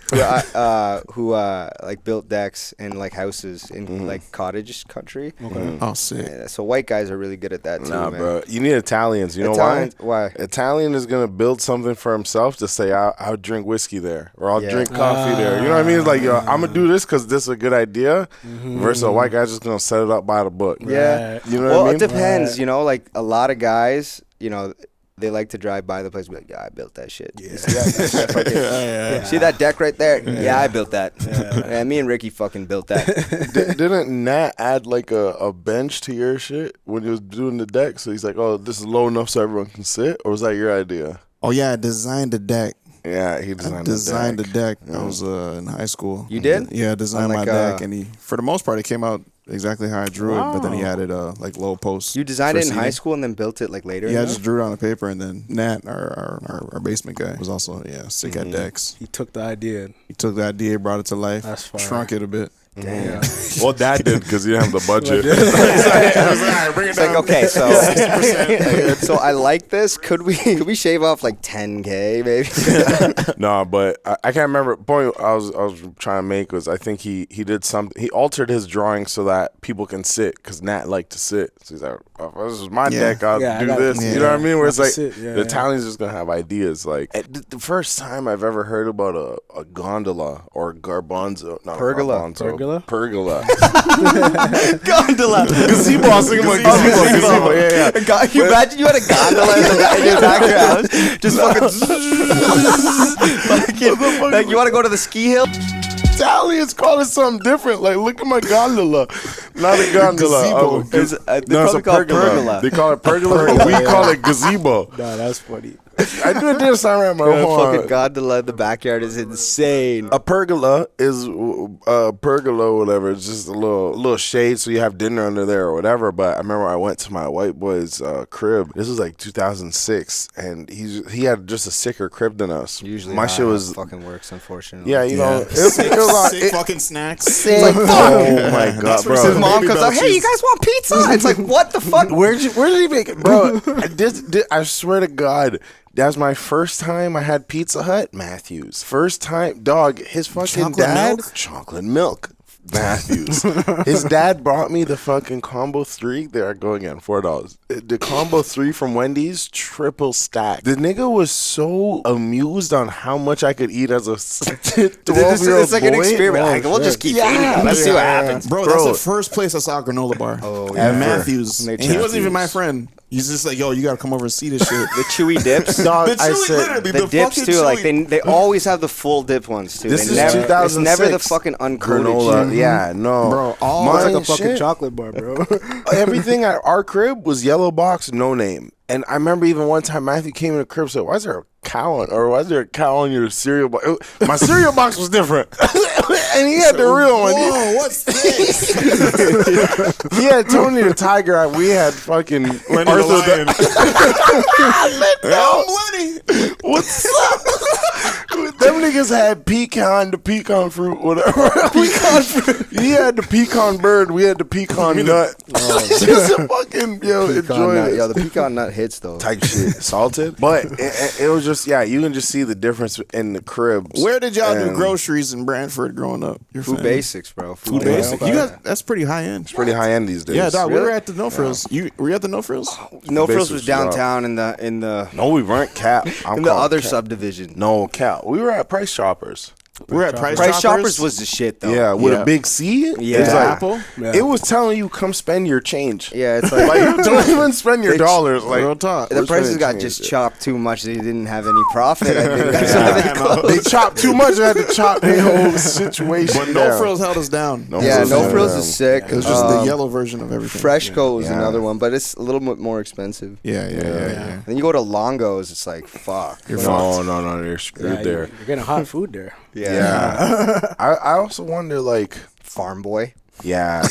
who like built decks and like houses in like cottage country.
Oh, sick.
Yeah, so white guys are really good at that too,
Nah,
man.
bro. You need Italians. You know
Italians-
why?
why?
Italian is gonna build something for himself to say, I'll drink whiskey there, or I'll
Yeah.
drink coffee there. You know what I mean? It's like, yo, I'm gonna do this because this is a good idea. Versus a white guy's just gonna set it up by the book.
Yeah.
You know
Well,
what I mean?
it depends. Like a lot of guys, they like to drive by the place and be like, yeah, I built that shit. Yeah. See see that deck right there? Yeah, I built that. Yeah, me and Ricky fucking built that.
Didn't Nat add like a bench to your shit when he was doing the deck? So he's like, oh, this is low enough so everyone can sit? Or was that your idea?
Oh yeah, I designed the deck.
Yeah, he
designed the deck. I was in high school.
You did?
Yeah, I designed
On, like,
my deck, and for the most part, it came out exactly how I drew it. But then he added like low posts.
You designed
for
it in high
seating.
school and then built it like later?
Yeah, I just drew it on the paper, and then Nat, our basement guy, was also sick at decks.
He took the idea.
He took the idea, brought it to life,
That's fire.
shrunk it a bit.
Damn.
Well, Dad did because he didn't have the budget.
It's like, okay, so I like this. Could we shave off like 10K maybe?
No, but I can't remember. Point I was trying to make was I think he did something. He altered his drawing so that people can sit because Nat liked to sit. So he's like, oh, if this is my deck, I'll
Yeah, I
do
got-
this.
yeah.
You know what I mean? Where it's
Have
like
to sit. Yeah,
the
yeah.
Italians just gonna have ideas. Like the first time I've ever heard about a gondola or garbanzo, not
Pergola.
garbanzo, pergola.
Gondola.
Gazebo. I was thinking about gazebo. Yeah.
God, you imagine you had a gondola in your background, just fucking like you want to go to the ski hill?
Italians call it something different. Like, look at my gondola. Not a gondola.
Gazebo.
They
it's
probably call it pergola.
They call it pergola, but we call it gazebo.
Nah, that's funny.
I do it this time around my
The
home.
fucking gondola in the backyard is insane.
A pergola is pergola, whatever. It's just a little shade, so you have dinner under there or whatever. But I remember I went to my white boy's crib. This was like 2006, and he had just a sicker crib than us.
Usually,
my shit was
fucking works, unfortunately.
yeah, you know, it was
Sick fucking snacks.
Sick.
oh my god, bro.
His mom comes out, hey, you guys want pizza? It's like, what the fuck?
Where did he make it, bro? I swear to God, that was my first time I had Pizza Hut. Matthews, first time, dog. His fucking
Chocolate
dad,
milk?
chocolate milk. Matthews. His dad brought me the fucking combo 3. There I go again, $4. The combo 3 from Wendy's, triple stack. The nigga was so amused on how much I could eat as a 12-year-old
It's like an experiment. Like, we'll just keep eating it. Let's see what happens.
Bro, that's the first place I saw a granola bar.
Oh,
At
yeah.
Matthews.
And
And
they
he wasn't even
Matthews.
my friend. He's just like, yo, you gotta come over and see this shit.
The chewy dips.
Dog,
The
I
chewy,
said,
literally,
The dips
fucking
too, like
chewy.
they always have the full dip ones too.
This
They
is
never,
2006.
It's never the fucking uncoated
granola.
shit.
Yeah, no.
Bro, all
Mine
It's like a fucking
shit,
chocolate bar, bro.
everything at our crib was yellow box, no name. And I remember even one time Matthew came in the crib and said, why is there a cow on, or why is there a cow on your cereal box? My cereal box was different. And he had the real one.
Whoa, what's this?
He had Tony the Tiger. We had fucking
Lenny the Lion.
Let down Lenny. What's up? Them niggas had the pecan fruit, whatever. Pecan fruit. He had the pecan bird. We had the pecan nut. Just a fucking enjoy
nut.
it.
Yo, the pecan nut hits though.
Type shit, salted. But it was just you can just see the difference in the cribs.
Where did y'all do groceries in Brantford growing up? Your
Food
family?
basics, bro.
Food basics. You guys, that's pretty high end.
It's pretty high end these days.
Yeah, dog.
Really?
We were at the No Frills. Were you at the No Frills?
No Frills was
Basics
downtown in the
No, we weren't Cap.
in the other subdivision.
No, Cap. We were at Price Choppers.
We're at Price
Choppers
Choppers.
was the shit though.
Yeah, with
Yeah.
a big C.
Yeah.
It's like,
Apple.
Yeah.
It was telling you, come spend your change.
Yeah, it's like,
Like, don't even spend your dollars. Like,
Real talk.
the
we're
prices
spending
got
change.
just chopped too much. They didn't have any profit. I think that's why they closed.
They chopped too much. They had to chop their whole situation.
But No
down.
Frills held us down.
Yeah,
Frills
No
down.
Frills is sick.
It was just the yellow version of everything.
Freshco is
Yeah.
another one, but it's a little bit more expensive.
Yeah.
Then you go to Longo's, it's like fuck.
No, they're screwed there.
You're getting hot food there.
Yeah. I also wonder, like,
Farm Boy.
yeah.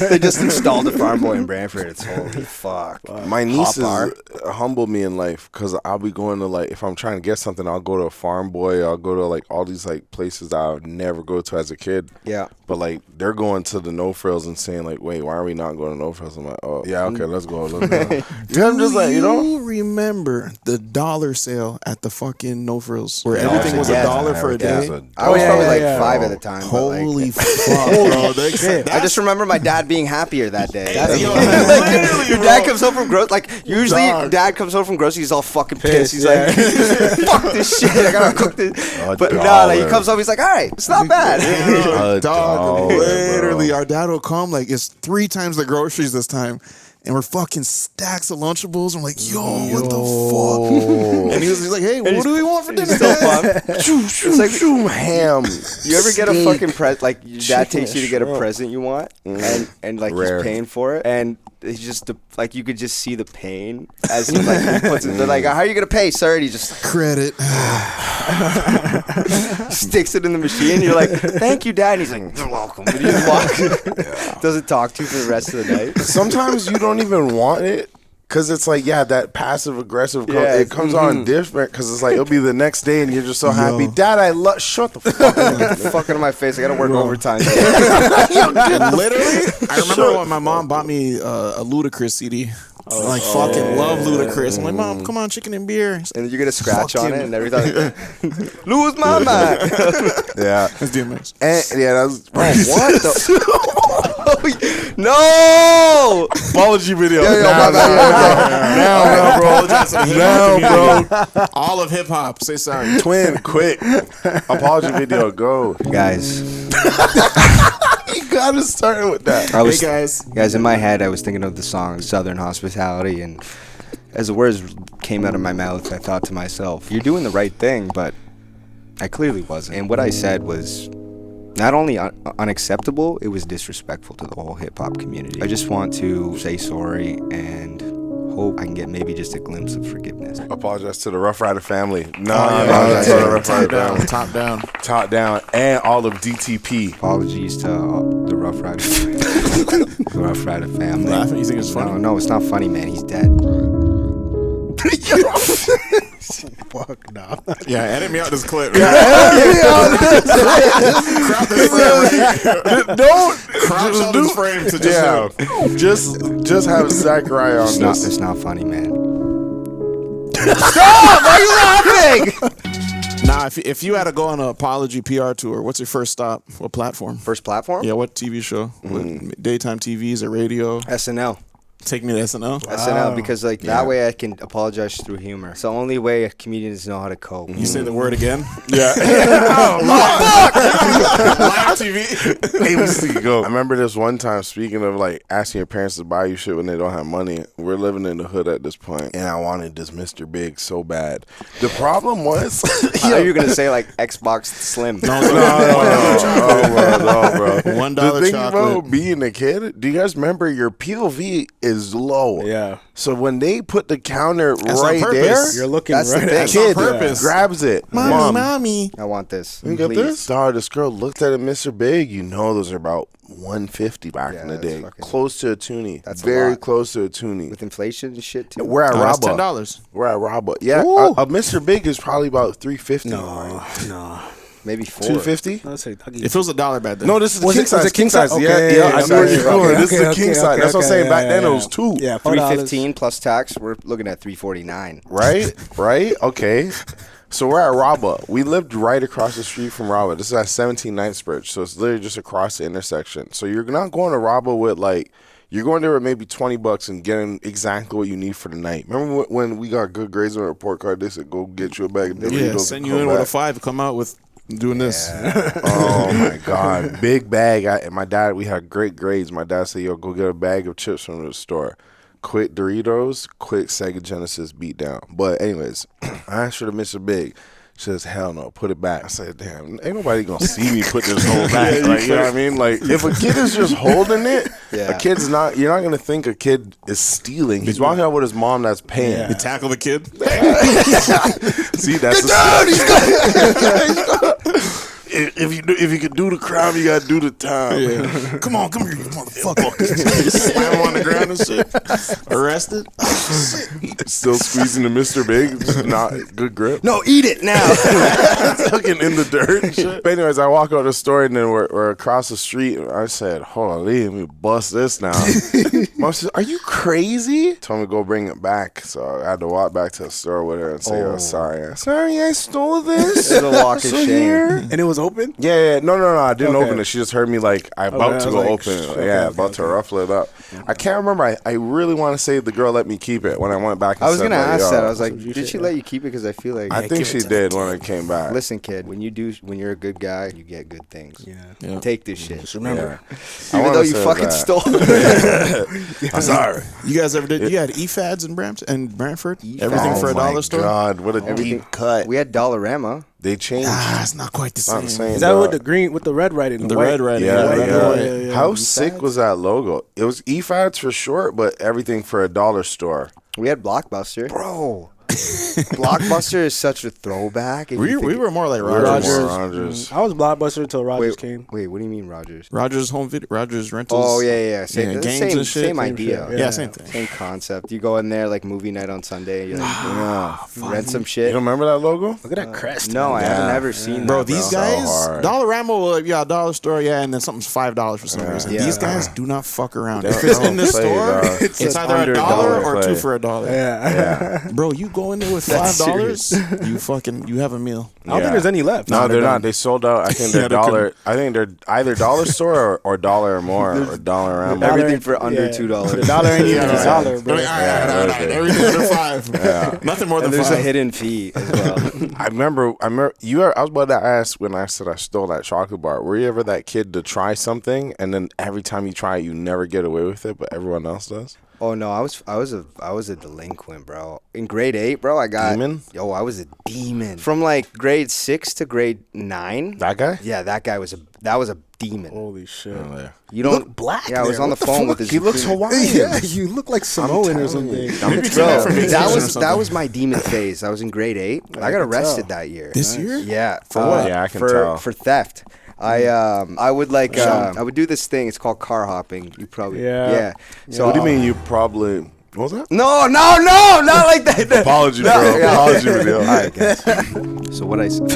They just installed a Farm Boy in Brantford. It's holy fuck.
My nieces
Hot
humble me in life because I'll be going to, like, if I'm trying to get something, I'll go to a Farm Boy. I'll go to, like, all these, like, places that I would never go to as a kid.
Yeah.
But, like, they're going to the No Frills and saying, like, wait, why are we not going to No Frills? I'm like, oh, yeah, okay, let's go. Yeah, I'm just like, you know?
You remember the dollar sale at the fucking No Frills where
Yeah.
everything was
Yes.
$1 for a day?
I was probably like
yeah.
5 at the time. but, like,
Holy fuck, bro!
I just remember my dad being happier that day.
Yo,
Like, your dad comes home from groceries. Like usually, dad comes home from groceries. He's all fucking pissed. He's like, "Fuck this shit! I gotta cook this." But no, like, he comes home. He's like, "All right, it's not bad."
Dog, literally, our dad will come like it's 3 times the groceries this time. And we're fucking stacks of Lunchables. I'm like, yo, what the fuck? And he's like, hey, what do we want for dinner?
It's so fun.
It's like ham.
You ever get a
steak,
fucking present? Like your dad
chicken
takes you to get a present you want, and like
Rare.
he's paying for it, and he's just like you could just see the pain as he like he puts it. They're like, how are you gonna pay, sir? And he just like,
Credit.
sticks it in the machine. You're like, thank you, dad. And he's like, you're welcome. And he just walks. Doesn't talk to you for the rest of the night.
Sometimes you don't even want it because it's like, that passive aggressive. It comes on different because it's like it'll be the next day and you're just so happy. Dad, I love. Shut the fuck up.
Get the fuck out of my face. I gotta work overtime.
Literally, I remember when my mom bought me a Ludacris CD. I like fucking love Ludacris. I'm like, Mom, come on, chicken and beer.
And then you get a scratch on it
Fucking-
and everything. Lose my mind.
Yeah.
That's DMX.
And, yeah, that was.
What the? No!
Apology video.
my bad.
Now, bro. Now, bro.
All of hip hop. Say sorry.
Twin, quick. Apology video, go.
Guys,
You gotta start with that.
I was,
guys.
in my head, I was thinking of the song Southern Hospitality, and as the words came out of my mouth, I thought to myself, you're doing the right thing, but I clearly wasn't. And what I said was not only unacceptable, it was disrespectful to the whole hip-hop community. I just want to say sorry and hope I can get maybe just a glimpse of forgiveness.
Apologize to the Rough Rider family. No,
yeah,
apologize to the Rough Rider family.
Top down.
Top down, and all of DTP.
Apologies to the Rough Rider, the Rough Rider family.
Laughing? You think it's funny?
No, it's not funny, man. He's dead.
Fuck no.
Yeah, edit me out this clip.
Don't
Crouch out this frame to just
just have Zachariah on this.
It's not funny, man.
Nah, if you had to go on an apology PR tour, what's your first stop? What platform?
First platform?
Yeah, what TV show? What, daytime TV? Is it radio?
SNL.
Take me to SNL.
SNL, because like that way I can apologize through humor. It's the only way comedians know how to cope.
You say the word again?
Yeah.
Live TV.
ABC, go. I remember this one time, speaking of like asking your parents to buy you shit when they don't have money. We're living in the hood at this point, and I wanted this Mr. Big so bad. The problem was,
I thought you were gonna say like Xbox Slim.
no, bro.
$1
The thing
chocolate.
about being a kid, do you guys remember your POV is low.
Yeah.
So when they put the counter
That's on
right
purpose.
there,
You're looking
That's the
right
thing.
at
kid
on purpose.
grabs it. Mom,
Mommy.
I want this.
you get
Please.
this? Dog, this girl looked at it, Mr. Big. You know those are about $150 back
Yeah,
in the
that's
day.
fucking-
Close to a toonie.
That's a
very
lot.
close to a toonie.
With inflation and shit too.
We're at
Oh, that's
Rabba.
$10.
We're at Rabba. Yeah,
Ooh.
a Mr. Big is probably about $350.
No.
Maybe 4.
$250.
Let's say Dougie.
If it was $1 back then.
No, this is the
Was
king
it- was
size.
it king size?
Yeah,
Okay,
yeah.
yeah,
I know where you're
okay,
going.
okay,
This is the
okay,
king
okay,
size. That's what I'm
okay,
saying. Back
yeah,
then
yeah.
it was 2.
Yeah,
$315 plus tax. We're looking at $349.
Right? Okay. So we're at Rabba. We lived right across the street from Rabba. This is at 17 Knightsbridge. So it's literally just across the intersection. So you're not going to Rabba with like, you're going there with maybe $20 and getting exactly what you need for the night. Remember when we got good grades on a report card? They said, go get you a bag of
Yeah,
Doritos
send
and
you
come
in with a
back.
5, come out with doing this.
Oh my God. Big bag. My dad, we had great grades. My dad said, yo, go get a bag of chips from the store. Quick Doritos, quick Sega Genesis beat down. But anyways, I asked her to Mr. Big. She says, hell no, put it back. I said, damn, ain't nobody gonna see me put this whole back. Like, you know what I mean? Like, if a kid is just holding it,
Yeah.
a kid's not, you're not gonna think a kid is stealing. He's walking out with his mom that's paying.
You tackle the kid.
See, that's if you could do the crime, you gotta do the time.
Come on, come here, you motherfucker. Slam him on the ground and shit. Arrested.
Still squeezing the Mr. Big, just not good grip.
No, eat it now.
Fucking in the dirt and shit. But anyways, I walk out the store and then we're across the street. And I said, holy, let me bust this now. Mom said, are you crazy? Told me to go bring it back. So I had to walk back to the store with her and say, oh, sorry. Sorry, I stole this.
It's a walk of
So
shame.
here.
And it was open?
Yeah. No. I didn't
Okay.
open it. She just heard me like, I'm about
I
to
was
go
like,
open it.
okay,
Yeah,
okay,
about to ruffle it up. I can't remember. I really want to say the girl let me keep it when I went back and
I was
said,
gonna
like,
ask
yo,
that. I was like, did she let you keep it? Because I feel like
I think she did when I came back.
Listen, kid, when you're a good guy, you get good things.
Yeah.
Take this shit.
Just remember.
I
Even
wanna
though you
say
fucking
that.
stole.
I'm sorry. You guys ever did? You had EFADs in Brantford? Everything for
Oh
a
my
dollar store?
God, what a deep cut.
We had Dollarama.
They changed.
It's not quite the
Not the
same.
same.
Is that
dog.
with the green, with the red writing?
The
white?
red writing.
Yeah,
Red
yeah.
and white.
How sick was that logo? It was EFADs for short, but everything for a dollar store.
We had Blockbuster. Bro. Blockbuster is such a throwback. if you
We
think-
were more like
We were
Rogers.
more Rogers.
I was Blockbuster until Rogers came.
Wait, what do you mean Rogers?
Rogers home video, Rogers rentals.
Oh yeah. Same,
games
same,
and shit.
same idea.
Yeah, same thing.
Same concept. You go in there like movie night on Sunday. You like, rent some shit.
You don't remember that logo?
Look at that crest.
No, I have
Yeah.
never seen
Bro,
that.
these
So
guys,
hard.
Dollarama, yeah, dollar store, yeah, and then something's $5 for some reason.
Yeah.
These guys do not fuck around.
They
If it's in the
don't play,
store,
dog.
it's either
under
a dollar or
play.
2 for a dollar.
Yeah.
Bro, you go in there with
That's
$5, you have a meal.
I don't think there's any left.
No, they're
they're
not.
done.
They sold out. I think they're
Yeah, they
dollar. I think they're either dollar store or dollar or more or dollar and more.
Everything for under $2.
The dollar ain't even a dollar, bro.
They're like, all right, everything under 5. Nothing more than
And there's
5.
a hidden fee as well.
I remember you. I was about to ask when I said I stole that chocolate bar. Were you ever that kid to try something and then every time you try it, you never get away with it, but everyone else does?
Oh no, I was a delinquent, bro. In grade 8, bro, I got
Demon?
Yo, I was a demon. From like grade 6 to grade 9.
That guy?
Yeah, that guy was a demon.
Holy shit.
You don't
look black.
Yeah, I was
there.
on the
What
phone
fuck?
with his.
He looks Hawaiian.
Yeah, you look like Samoan or something.
Bro, that was my demon phase. I was in grade 8. I got arrested that year.
This year?
Yeah.
For what? Yeah, I can tell.
For theft. I would like I would do this thing. It's called car hopping. You probably
Yeah.
So
What do you mean you probably? What was that?
No, not like that.
Apology,
No,
bro.
yeah.
Apology, video.
All right, guys. So what I said.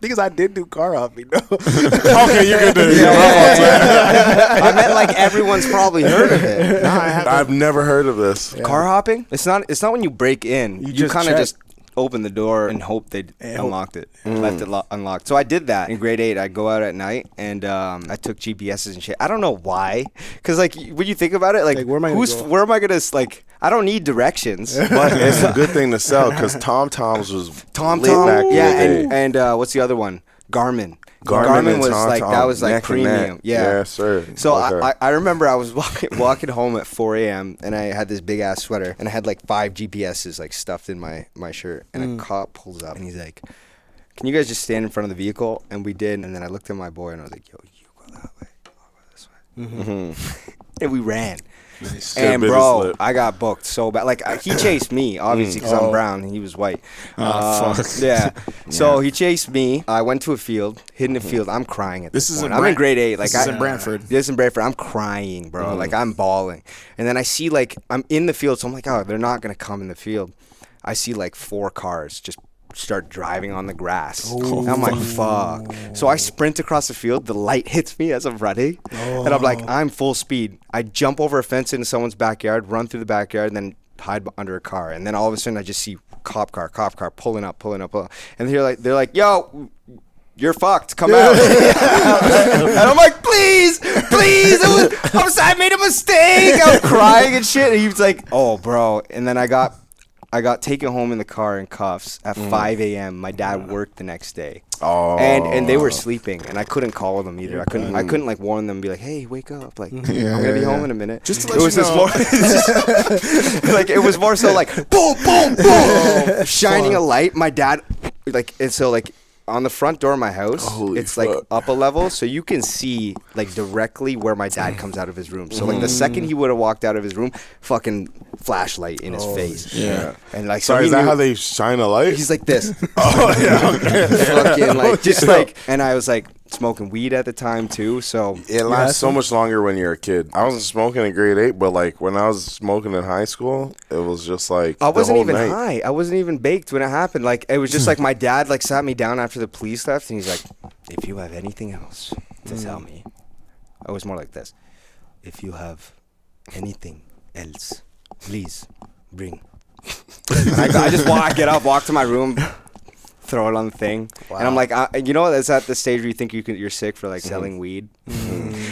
Because I did do car hopping, though.
Okay, you're good to
I meant like everyone's probably heard of it.
I've never heard of this.
Car hopping? It's not when you break in. You
just
kind of
check.
just open the door and hope they unlocked it. Left it unlocked. So I did that in grade 8. I'd go out at night and I took GPSs and shit. I don't know why. Because like when you think about it, like
where am I gonna go?
where am I gonna like? I don't need directions.
But it's a good thing to sell because Tom Tom's was
Tom
lit back in the day.
and what's the other one? Garmin.
Garmin and
was
Tom
like
Tom,
that was like
neck and neck.
premium. Yeah.
Yes, sir.
So
Okay.
I remember I was walking home at 4 a.m. and I had this big ass sweater and I had like 5 GPSs like stuffed in my shirt and a cop pulls up and he's like, "Can you guys just stand in front of the vehicle?" And we did. And then I looked at my boy and I was like, "Yo, you go that way. I'll go this way." And we ran.
Nice.
And
Good
bro,
business slip.
I got booked so bad. Like he chased me, obviously, because I'm brown and he was white.
Fuck.
Yeah. So he chased me. I went to a field, hid in a field. I'm crying at this
This is
point.
in
I'm in grade 8. Like
This is in Brantford.
This is in Brantford. I'm crying, bro. Like I'm bawling. And then I see like I'm in the field, so I'm like, oh, they're not gonna come in the field. I see like 4 cars just start driving on the grass. And I'm like, fuck. So I sprint across the field. The light hits me as I'm running. And I'm like, I'm full speed. I jump over a fence into someone's backyard, run through the backyard, and then hide under a car. And then all of a sudden I just see cop car pulling up. And they're like, yo, you're fucked. Come out. And I'm like, please. I made a mistake. I'm crying and shit. And he was like, oh, bro. And then I got taken home in the car in cuffs at 5 a.m. My dad worked the next day.
Oh.
And they were sleeping, and I couldn't call them either. I couldn't like warn them and be like, hey, wake up. Like, I'm going to be home in a minute.
Just to let you know.
Like, it was more so like, boom, boom, boom. Shining a light. My dad, like, and so, like, on the front door of my house, it's like up a level, so you can see like directly where my dad comes out of his room. So like the second he would have walked out of his room, fucking flashlight in his face.
Yeah.
And like,
Sorry, is that how they shine a light?
He's like this.
Oh yeah. Okay.
Fucking like just like, and I was like smoking weed at the time too, so
it lasts so much longer when you're a kid. I wasn't smoking in grade 8, but like when I was smoking in high school, it was just like
I wasn't even
night.
high. I wasn't even baked when it happened. Like it was just like my dad like sat me down after the police left, and he's like, "If you have anything else to tell me," I was more like this. "If you have anything else, please bring." And I just get up, walk to my room. Throw it on the thing, and I'm like, you know, that's at the stage where you think you're sick for like selling weed.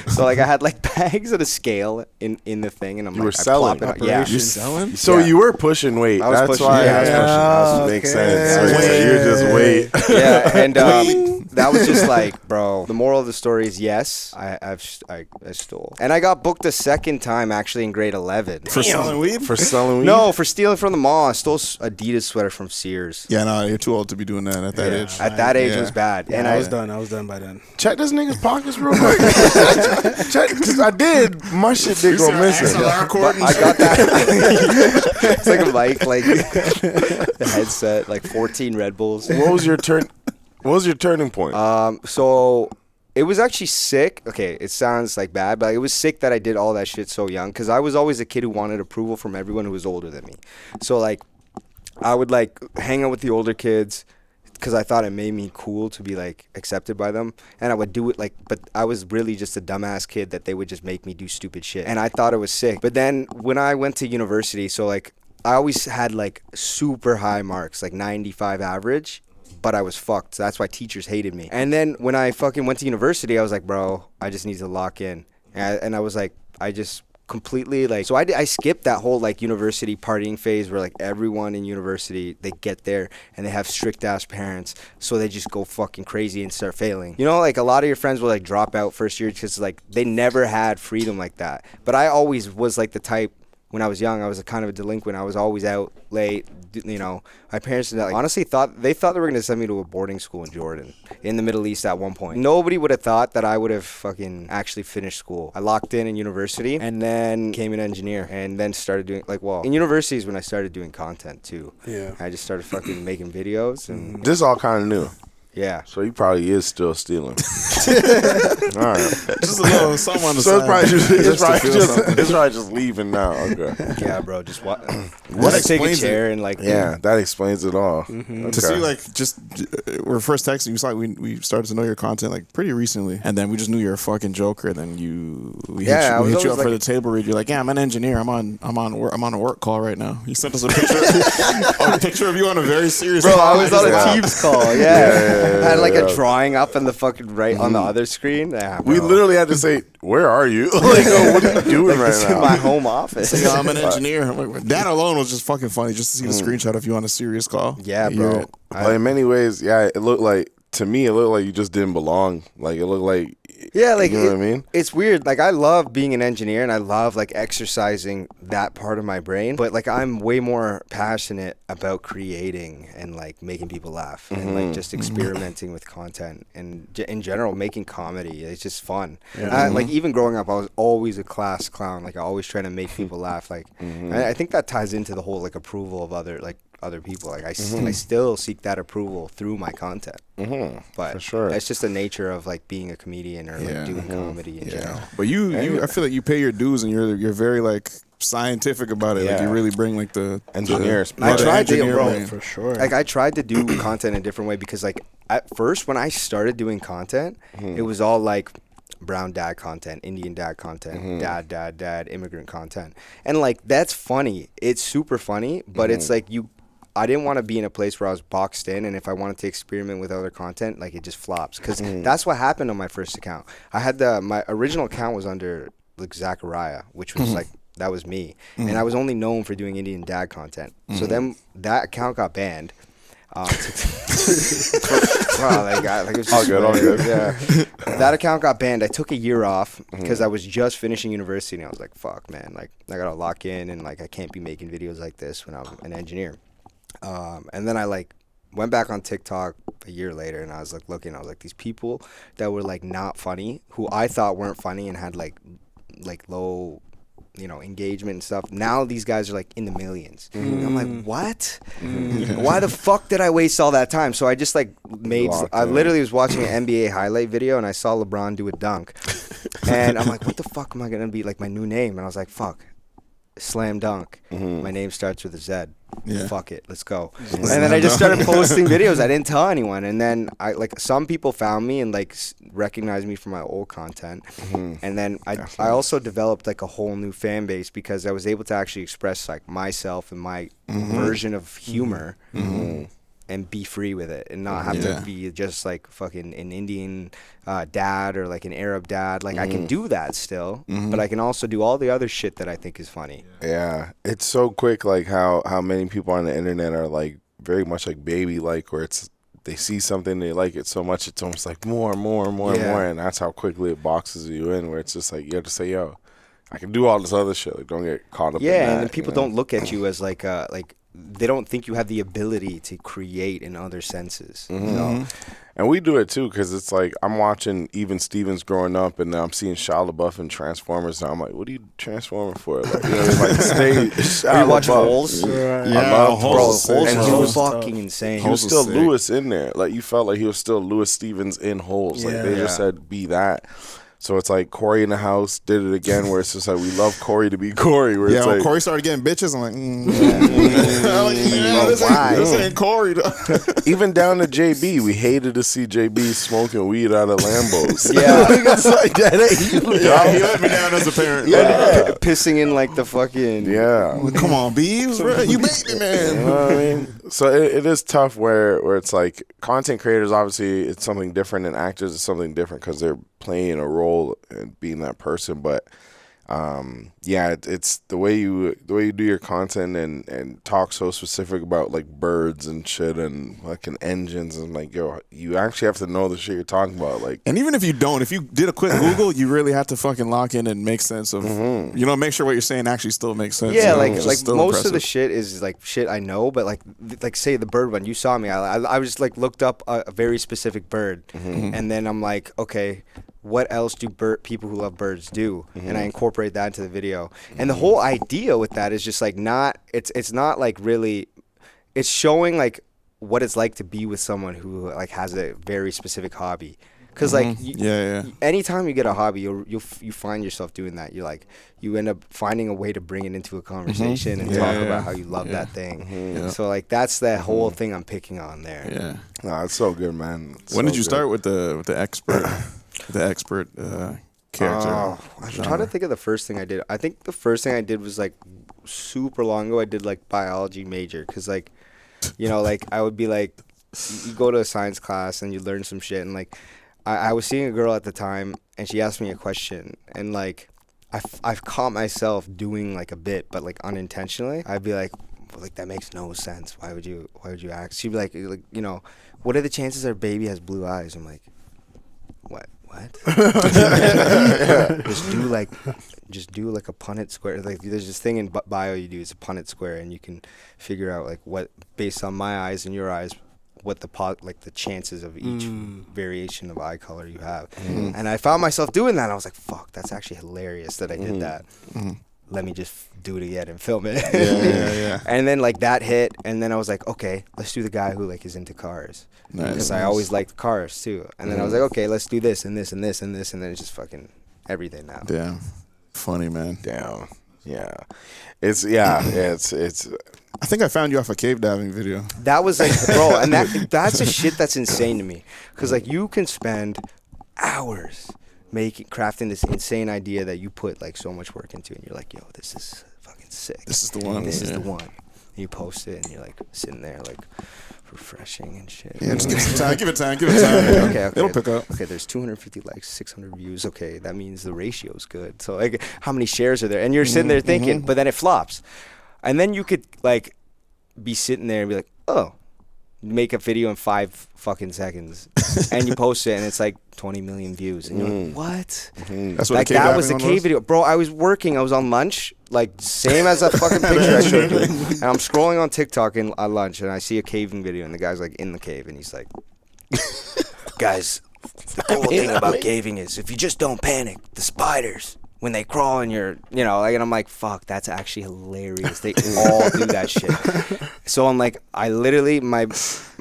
So like I had like bags and a scale in the thing, and I'm
you were selling.
Yeah,
you're selling.
So you were pushing weight.
I was
That's
pushing,
why
yeah.
that makes sense. So you're just weight.
Yeah, and that was just like, bro. The moral of the story is yes, I stole, and I got booked a second time actually in grade 11
For selling weed?
For selling weed?
No, for stealing from the mall. I stole Adidas sweater from Sears.
Yeah, no, you're too old to be doing that at that age.
At that age, it was bad.
Yeah,
And
I was done by then.
Check this nigga's pockets real quick. Check, because I did. My shit did go missing.
I got that. It's like a mic, like the headset, like 14 Red Bulls.
What was your turning point?
So it was actually sick. Okay, it sounds like bad, but it was sick that I did all that shit so young, because I was always a kid who wanted approval from everyone who was older than me. So like I would like hang out with the older kids because I thought it made me cool to be like accepted by them, and I would do it like, but I was really just a dumbass kid that they would just make me do stupid shit, and I thought it was sick. But then when I went to university, so like I always had like super high marks, like 95 average, but I was fucked. So that's why teachers hated me. And then when I fucking went to university, I was like, bro, I just need to lock in. And I was like, I just completely like, so I skipped that whole like university partying phase where like everyone in university, they get there and they have strict ass parents, so they just go fucking crazy and start failing. You know, like a lot of your friends will like drop out first year because like they never had freedom like that. But I always was like the type, when I was young, I was a kind of a delinquent. I was always out late. You know, my parents like, honestly thought they were going to send me to a boarding school in Jordan, in the Middle East at one point. Nobody would have thought that I would have fucking actually finished school. I locked in university and then became an engineer and then started doing like, well, in university is when I started doing content too. Yeah. I just started fucking making videos and
this is all kind of new.
Yeah.
So he probably is still stealing. All right.
Just a little something on the
so
side.
it's probably just leaving now. Okay.
Yeah, bro. Just what?
That
take a
explains
chair
it.
and like.
Yeah, that explains it all.
To see like just we're first texting. You saw we started to know your content like pretty recently, and then we just knew you're a fucking joker. And then we hit you up for the table read. You're like, yeah, I'm an engineer. I'm on a work call right now. You sent us a picture of you on a very serious.
Bro,
call.
I was on a Teams call. Yeah. I had like
yeah.
a drawing up in the fucking right on the other screen. Yeah,
we literally had to say, "Where are you? Like, oh, what are you doing
like,
right
this
now?"
in my home office.
So, I'm an engineer. That alone was just fucking funny, just to see the screenshot of you on a serious call.
Yeah, bro.
But in many ways, yeah, it looked like, to me, it looked like you just didn't belong. Like, it looked like
Yeah, like
you know what I mean?
It's weird. Like I love being an engineer and I love like exercising that part of my brain. But like I'm way more passionate about creating and like making people laugh and like just experimenting with content and in general making comedy. It's just fun. Like even growing up, I was always a class clown. Like I always trying to make people laugh. Like I think that ties into the whole like approval of other people. Like I still seek that approval through my content. But
for sure,
that's just the nature of like being a comedian or like doing comedy in general.
But you, I feel like you pay your dues and you're very like scientific about it. Like you really bring like the
engineers.
I tried to,
brain.
For sure.
Like I tried to do content in a different way because like at first when I started doing content, it was all like brown dad content, Indian dad content, dad, immigrant content. And like that's funny. It's super funny, but it's like I didn't want to be in a place where I was boxed in, and if I wanted to experiment with other content, like it just flops. Because that's what happened on my first account. I had my original account was under like Zachariah, which was like that was me, and I was only known for doing Indian dad content. So then that account got banned. Wow, like, it was
all good.
Yeah, that account got banned. I took a year off because I was just finishing university, and I was like, "Fuck, man! Like, I gotta lock in, and like, I can't be making videos like this when I'm an engineer." And then I like went back on TikTok a year later, and I was like looking. I was like, these people that were like not funny, who I thought weren't funny, and had like low, engagement and stuff. Now these guys are like in the millions. And I'm like, what? Why the fuck did I waste all that time? So I just like I literally was watching an NBA highlight video, and I saw LeBron do a dunk, and I'm like, what the fuck am I gonna be like my new name? And I was like, fuck. Zlam Dunk. My name starts with a Z. Fuck it, let's go. And then I just started posting videos. I didn't tell anyone, and then I like some people found me and like recognized me from my old content. And then I also developed like a whole new fan base because I was able to actually express like myself and my version of humor. And be free with it and not have to be just like fucking an Indian dad or like an Arab dad. Like I can do that still, but I can also do all the other shit that I think is funny.
Yeah, it's so quick like how many people on the internet are like very much like baby like, where it's they see something, they like it so much it's almost like more and more, and that's how quickly it boxes you in, where it's just like you have to say, yo, I can do all this other shit. Like don't get caught up in that.
And then people don't look at you as like they don't think you have the ability to create in other senses.
And we do it too, because it's like I'm watching Even Stevens growing up, and I'm seeing Shia LaBeouf in Transformers, and I'm like, what are you transforming for? Like, like stay.
Are you watching Holes?
I love
Holes.
Holes.
And he was fucking insane.
He was still Lewis in there. Like you felt like he was still Lewis Stevens in Holes. Like they just said, be that. So it's like Corey in the House did it again, where it's just like we love Corey to be Corey. Where it's
when
like,
Corey started getting bitches, I'm like,
this ain't Corey. Even down to JB, we hated to see JB smoking weed out of Lambos.
It's like that ain't you. He let me down as a parent.
Pissing in like the fucking
Like, come on, B, you made me, man.
You know what I mean? So it is tough where it's like content creators, obviously it's something different, and actors is something different because they're playing a role and being that person. But it's the way you do your content and talk so specific about like birds and shit and fucking engines, and like, yo, you actually have to know the shit you're talking about. Like,
and even if you don't, if you did a quick Google, you really have to fucking lock in and make sense of make sure what you're saying actually still makes sense.
Like most of the shit is like shit I know, but like say the bird one, you saw me, I just like looked up a very specific bird, and then I'm like, okay, what else do people who love birds do? And I incorporate that into the video. And the whole idea with that is just like it's not like really, it's showing like what it's like to be with someone who like has a very specific hobby. Cause like anytime you get a hobby, you find yourself doing that. You end up finding a way to bring it into a conversation and talk about how you love that thing. So like that's the whole thing I'm picking on there.
No, it's so good, man.
When did you start with the expert? The expert character.
I'm trying to think of the first thing I did. I think the first thing I did was like super long ago. I did like biology major because like, like I would be like, you go to a science class and you learn some shit, and like I was seeing a girl at the time and she asked me a question, and like I've caught myself doing like a bit, but like unintentionally. I'd be like that makes no sense. Why would you ask? She'd be like, what are the chances our baby has blue eyes? I'm like, what? what? Just do like a Punnett square. Like there's this thing in bio you do, it's a Punnett square, and you can figure out like what, based on my eyes and your eyes, what the chances of each variation of eye color you have. And I found myself doing that. And I was like, fuck, that's actually hilarious that I did that. Let me just do it again and film it.
Yeah.
And then like that hit, and then I was like, okay, let's do the guy who like is into cars. Because I always liked cars too. And then I was like, okay, let's do this and this and this and this, and then it's just fucking everything now.
Damn. Funny, man.
Damn. Yeah. It's
I think I found you off a cave diving video.
That was like, bro, and that's a shit that's insane to me. Because like you can spend hours crafting this insane idea that you put like so much work into, and you're like, yo, this is fucking sick.
This is the one.
This is the one. And you post it, and you're like sitting there like refreshing and shit.
Yeah, just give it some time. Give it time.
Okay.
It'll pick up.
Okay, there's 250 likes, 600 views. Okay, that means the ratio's good. So like, how many shares are there? And you're sitting there thinking, but then it flops. And then you could like be sitting there and be like, oh, make a video in 5 fucking seconds, and you post it, and it's like 20 million views, and you're like, what?
That's what
like that was the cave video, bro. I was working, I was on lunch, like same as that fucking picture I showed you, and I'm scrolling on TikTok at lunch, and I see a caving video, and the guy's like in the cave, and he's like, guys, the cool thing about caving is if you just don't panic, the spiders, when they crawl in your, like, and I'm like, fuck, that's actually hilarious. They all do that shit. So I'm like, I literally, my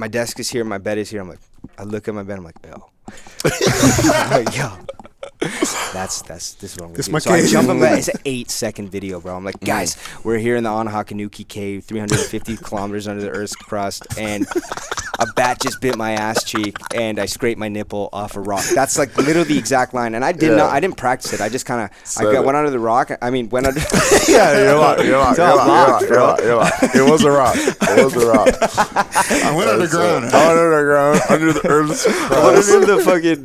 desk is here, my bed is here. I'm like, I look at my bed, I'm like, yo. I'm like, yo. This is what I'm gonna do. So I jump in bed. It's an 8-second video, bro. I'm like, guys, we're here in the Anahakanuki cave, 350 kilometers under the Earth's crust, and a bat just bit my ass cheek, and I scraped my nipple off a rock. That's like literally the exact line, and I didn't practice it. I just kind of, went under the rock. I mean, went under.
Yeah, you're locked. It was a rock.
I went underground.
Under the Earth's crust.
I went under the fucking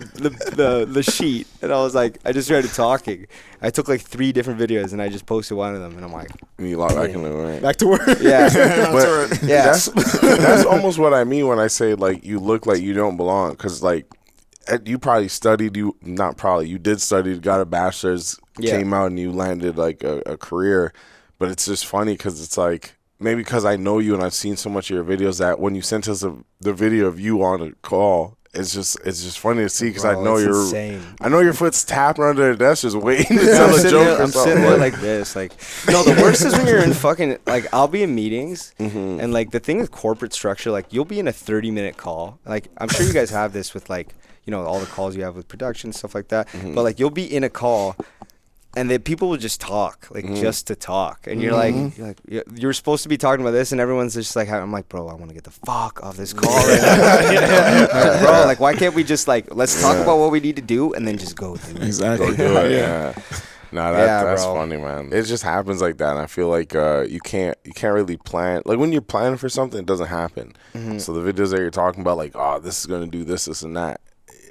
the sheet, and I was like, I just started talking. I took like 3 different videos, and I just posted one of them, and I'm like,
you lock back in the right.
Back to work.
Yeah,
but that's almost what I mean when I say like you look like you don't belong, because like you probably studied, you did study, got a bachelor's, came out, and you landed like a career. But it's just funny because it's like, maybe because I know you and I've seen so much of your videos, that when you sent us the video of you on a call, it's just funny to see, because I know your foot's tapping under the desk just waiting to tell a joke.
I'm sitting there like this, like, no, the worst is when you're in fucking, like, I'll be in meetings, and like the thing with corporate structure, like you'll be in a 30-minute call. Like, I'm sure you guys have this with like, all the calls you have with production, stuff like that. But like you'll be in a call, and then people will just talk, like just to talk, and you're like you're supposed to be talking about this, and everyone's just like, I'm like, bro, I want to get the fuck off this call right now. Bro, like, why can't we just like, let's talk about what we need to do, and then just go do it.
Exactly.
Go do it. Yeah. No, that's funny, man. It just happens like that, and I feel like you can't really plan. Like when you're planning for something, it doesn't happen. So the videos that you're talking about, like, oh, this is gonna do this and that,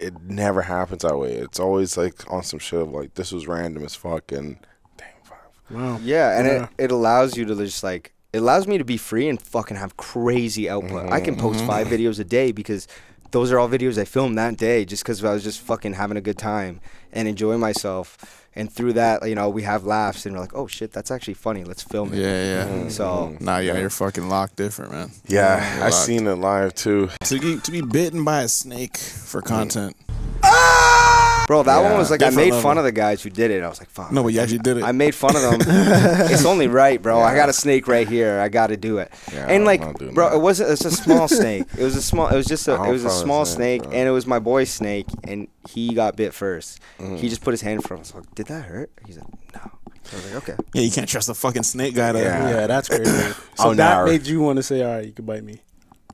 it never happens that way. It's always like on some shit of like, this was random as fuck, and dang, fuck.
Wow.
Yeah, and it allows you to just like, it allows me to be free and fucking have crazy output. I can post 5 videos a day, because those are all videos I filmed that day, just because I was just fucking having a good time and enjoying myself. And through that, we have laughs, and we're like, oh shit, that's actually funny. Let's film it.
Yeah.
So
you're fucking locked different, man.
Yeah, I've seen it live too.
To be bitten by a snake for content.
Bro, that one was like, I made fun of the guys who did it. I was like, fuck.
No, but you actually did it.
I made fun of them. It's only right, bro. I got a snake right here. I got to do it. Yeah, and like, bro, it's a small snake. It was a small snake, and it was my boy's snake, and he got bit first. He just put his hand in front of us. Like, did that hurt? He's like, no. I was like, okay.
Yeah, you can't trust the fucking snake guy.
Yeah, that's crazy. So that made you want to say, all right, you can bite me.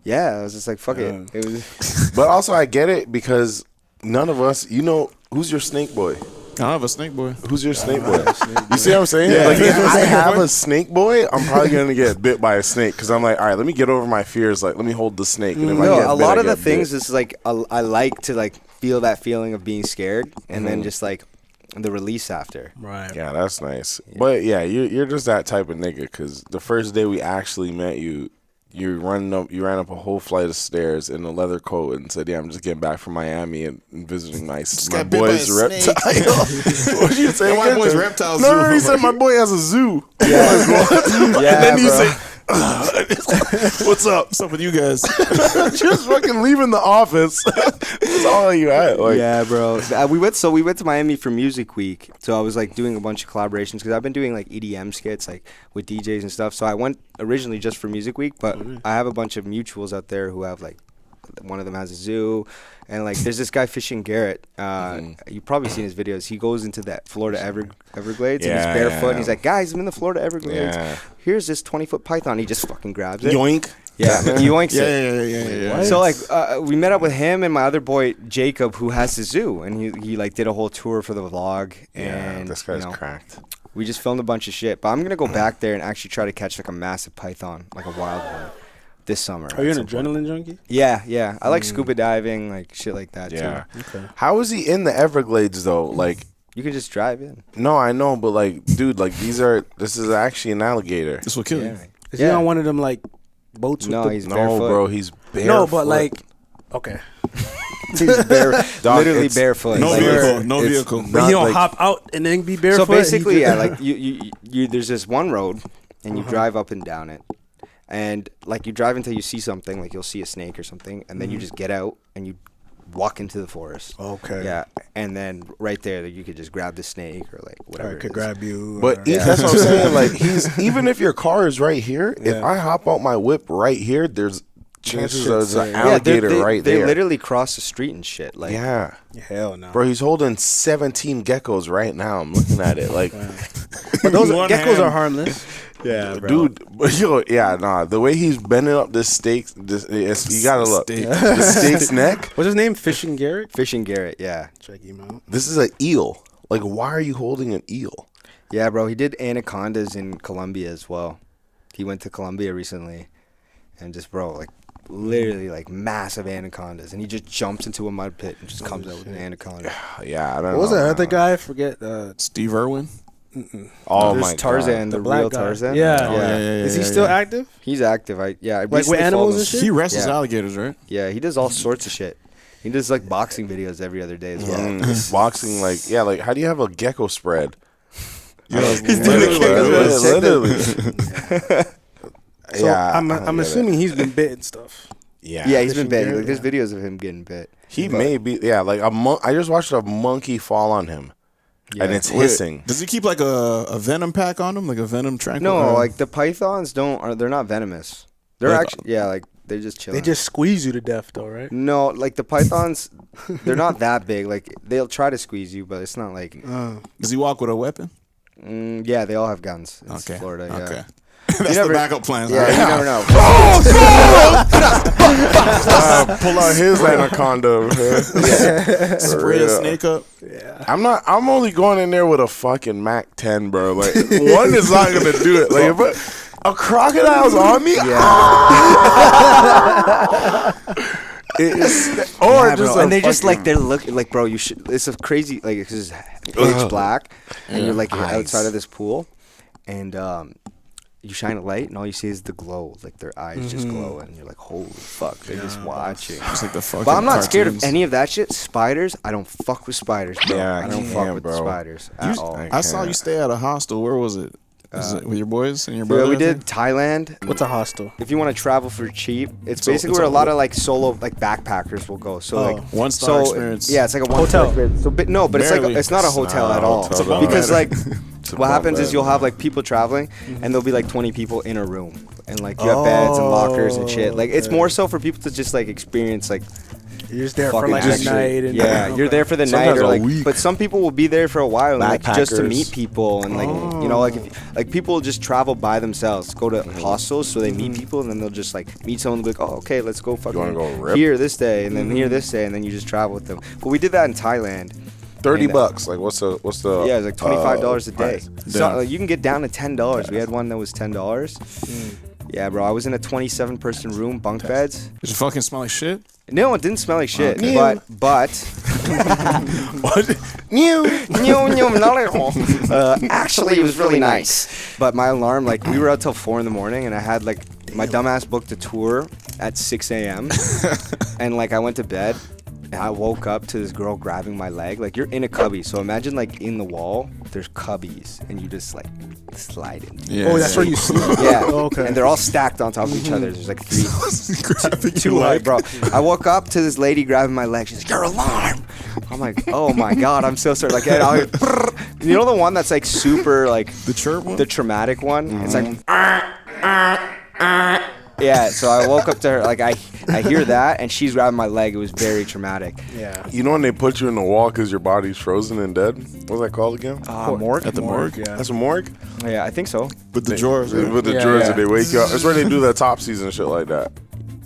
Yeah, I was just like, fuck it. It was.
But also, I get it, because none of us, who's your snake boy?
I don't have a snake boy.
Who's your snake boy? You see what I'm saying?
Yeah.
Like, if I have a snake boy, I'm probably going to get bit by a snake, because I'm like, all right, let me get over my fears. Like, let me hold the snake. And if I get
a
bit,
lot of
I
the
get
things
bit.
is like, I like to like feel that feeling of being scared, and then just like the release after.
Right.
Yeah, that's nice. Yeah. But yeah, you're just that type of nigga, because the first day we actually met you you ran up a whole flight of stairs in a leather coat and said, "Yeah, I'm just getting back from Miami and visiting my boys Reptile." What did you say?
My boys Reptiles.
No, he said my boy has a zoo.
Yeah,
and then you say,
What's up? What's up with you guys?
just fucking leaving the office. That's all you had. Like,
yeah, bro. We went to Miami for Music Week. So I was like doing a bunch of collaborations because I've been doing like EDM skits like with DJs and stuff. So I went originally just for Music Week, but I have a bunch of mutuals out there who have like, one of them has a zoo, and like there's this guy fishing Garrett. You've probably seen his videos. He goes into that Florida Everglades and he's barefoot. And he's like, guys, I'm in the Florida Everglades. Here's this 20-foot python. He just fucking grabs it.
Yoink.
Yeah, he yoinks
it.
Yeah. So like we met up with him and my other boy Jacob, who has the zoo, and he like did a whole tour for the vlog. And
this guy's cracked.
We just filmed a bunch of shit, but I'm gonna go back there and actually try to catch like a massive python, like a wild one, this summer.
Are you an adrenaline junkie?
Yeah. I like scuba diving, like shit like that
Yeah.
too.
Okay.
How is he in the Everglades though? Like,
you can just drive in.
no, I know, but like, dude, like this is actually an alligator.
This will kill you.
Is he on one of them like boats?
No,
with
he's
No,
barefoot.
bro, he's barefoot.
no, but like, okay.
He's
Dog,
literally
it's-
barefoot.
No
Like,
vehicle. No
it's
vehicle.
But
not
he don't
like-
hop out and then be barefoot.
So basically,
He
yeah,
just-
like you there's this one road, and you drive up and down it, and like you drive until you see something, like you'll see a snake or something, and then you just get out and you walk into the forest.
Okay.
Yeah, and then right there, you could just grab the snake or like whatever.
Or
it
it could
is.
grab you.
But
or-
that's what I'm saying. Like, he's even if your car is right here, if I hop out my whip right here, there's chances there's an alligator right
they
there.
literally cross the street and shit. Like,
Yeah,
hell no.
bro, he's holding 17 geckos right now. I'm looking at it like,
But those
One
geckos
hand.
are harmless.
yeah, bro.
dude, but yo, yeah, nah. The way he's bending up this steak, you gotta look. The steak's neck.
What's his name? Fishing Garrett.
Fishing Garrett. Yeah,
Check him out.
This is an eel. Like, why are you holding an eel?
yeah, bro. He did anacondas in Colombia as well. He went to Colombia recently, and just like literally like massive anacondas, and he just jumps into a mud pit and just comes out with an anaconda.
Yeah, I don't know.
What was that other guy? I forget.
Steve Irwin.
Oh
There's
my
Tarzan,
god.
the
black
real
guy.
Tarzan.
Yeah.
yeah.
Is he still active?
He's active. I
with
recently
animals
followed
and
him.
shit?
He wrestles
Yeah.
alligators, right?
Yeah, he does all sorts of shit. He does like boxing videos every other day as well.
Boxing, like, yeah, like, how do you have a gecko spread?
Literally.
So
Yeah,
I'm assuming he's been bit and stuff.
Yeah,
Yeah, he's been
Fishing
bit.
Garrett,
Like, there's videos of him getting bit.
he may be. Yeah, like I just watched a monkey fall on him, and it's hissing.
Does he keep like a venom pack on him, like a venom tranquil?
No, like the pythons they're not venomous. They're
Like,
actually like they're just chilling.
They just squeeze you to death, though, right?
No, like the pythons, they're not that big. Like they'll try to squeeze you, but it's not like.
does he walk with a weapon?
Yeah, they all have guns in
Okay.
Florida. Yeah.
Okay. That's
never-
the backup plan.
Yeah, you never know.
Pull out his anaconda. Man.
Spray a snake up.
I'm only going in there with a fucking Mac 10, bro. Like, one is not gonna do it. Like, if a crocodile's on me, it's, or
Yeah,
just
bro.
a
And they just like
fucking-
they're looking like, bro, you should. It's a crazy like because it's pitch black, and you're like you're
Eyes.
outside of this pool, and you shine a light, and all you see is the glow. Like their eyes just glow, and you're like, holy fuck, they're just watching.
It's like the fucking
But I'm not scared of
cartoons.
any of that shit. Spiders, I don't fuck with spiders, bro.
Yeah,
I don't
I
fuck
can't,
with
bro.
spiders at all.
I saw you stay at a hostel. Where was it? Is it with your boys and your
Yeah,
brother?
we
I
did
think?
Thailand.
What's a hostel?
If you want to travel for cheap, it's
So
basically
it's
where a
a-
lot of like solo like backpackers will go. So like
one-star experience.
Yeah, it's like a one-star
Hotel.
experience. So but it's like
Barely.
it's not a hotel at all.
It's a bunk
Because
bed.
like what happens is you'll have like people traveling and there'll be like 20 people in a room and like you have beds and lockers and shit. Like it's more so for people to just like experience like
You're just there for
fucking
like a
action.
night. And
Yeah, you're there for the
Sometimes
night, or
a
like,
week.
but some people will be there for a while, and like just to
Backpackers.
meet people, and like you know, like if, like people just travel by themselves, go to hostels, so they meet people, and then they'll just like meet someone, and be like, oh, okay, let's go fucking
wanna go rip?
here this day, and then here this day, and then you just travel with them. But we did that in Thailand.
$30
And,
bucks. Like, what's the?
Yeah, it's like $25 a day.
price?
So, like, you can get down to $10. We had one that was $10. Yeah, bro. I was in a 27-person room, bunk beds.
Did you fucking smell like shit?
No, it didn't smell like shit.
Okay.
But actually, it was really nice. But my alarm, like, we were out till 4 in the morning, and I had like My dumbass booked a tour at 6 a.m. and like I went to bed and I woke up to this girl grabbing my leg. Like you're in a cubby, so imagine like in the wall there's cubbies and you just like slide in.
Yeah. Oh, that's where you sleep.
Yeah.
Oh, okay.
And they're all stacked on top of each other. There's like
Grabbing
too
your
high,
leg.
bro. I woke up to this lady grabbing my leg. She's like, "Your alarm!" I'm like, "Oh my god, I'm so sorry." Like, you know the one that's like super like
The chirp one?
the traumatic one. It's like, yeah. So I woke up to her like I hear that and she's grabbing my leg. It was very traumatic.
Yeah.
You know when they put you in the wall because your body's frozen and dead? What's that called again?
Morgue.
At the morgue?
Yeah.
That's a morgue?
Yeah, I think so.
With the drawers. right?
With the
Yeah,
drawers
yeah.
and they wake you up. That's where they do the autopsies and shit like that.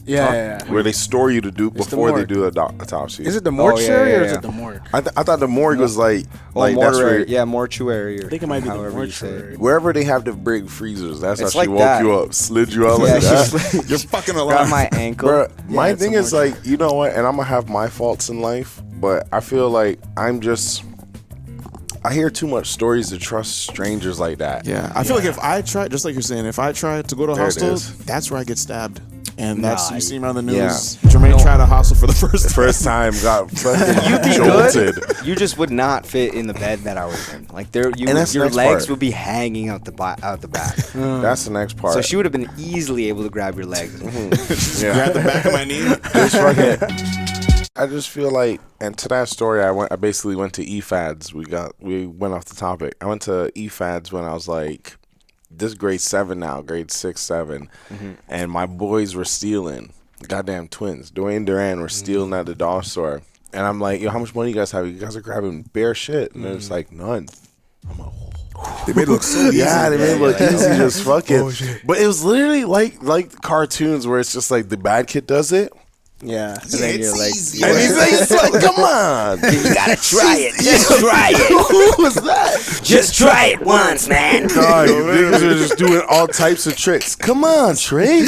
Yeah.
Where they store you to do
It's the
before they
morgue.
do the autopsy.
Is it the mortuary or is
yeah.
it the morgue?
I thought the morgue was like that's
mortuary.
where
Yeah, mortuary. Or
I think it might be the
however you say it.
mortuary.
wherever they have the big freezers. That's
It's
how
like
she woke
that.
you up, slid you out
Yeah,
like
she
that.
You're fucking
Grab
alive.
my ankle.
Bruh,
Yeah,
my
it's
thing
a
is like, you know what? And I'm gonna have my faults in life, but I feel like I hear too much stories to trust strangers like that.
Yeah, I feel like if I try, just like you're saying, if I try to go to a
There it
hostel,
is.
that's where I get stabbed. And that's, you see me on the news.
Yeah.
Jermaine tried to hostel for the first
First time got fucking
You'd be
jolted.
good. You just would not fit in the bed that I was in. Like
And that's the
your
next
legs
part.
would be hanging out the back.
That's the next part.
So she would have been easily able to grab your legs.
Yeah.
grab the back of my knee.
Just fucking- I just feel like, and to that story, I basically went to EFADS. We went off the topic. I went to EFADS when I was like, this grade 7 now, grade 6, 7, and my boys were stealing. Goddamn twins, Dwayne Duran were stealing at the dollar store, and I'm like, yo, how much money you guys have? You guys are grabbing bare shit, and it's like none.
They made it look so easy.
Yeah, they made it look easy, just fucking. But it was literally like cartoons where it's just like the bad kid does it.
Yeah.
And then you're like,
And he's like, come on.
You gotta try it. Just try it.
Who was that?
Just try it once, man.
Dog, niggas are just doing all types of tricks. Come on, Trey.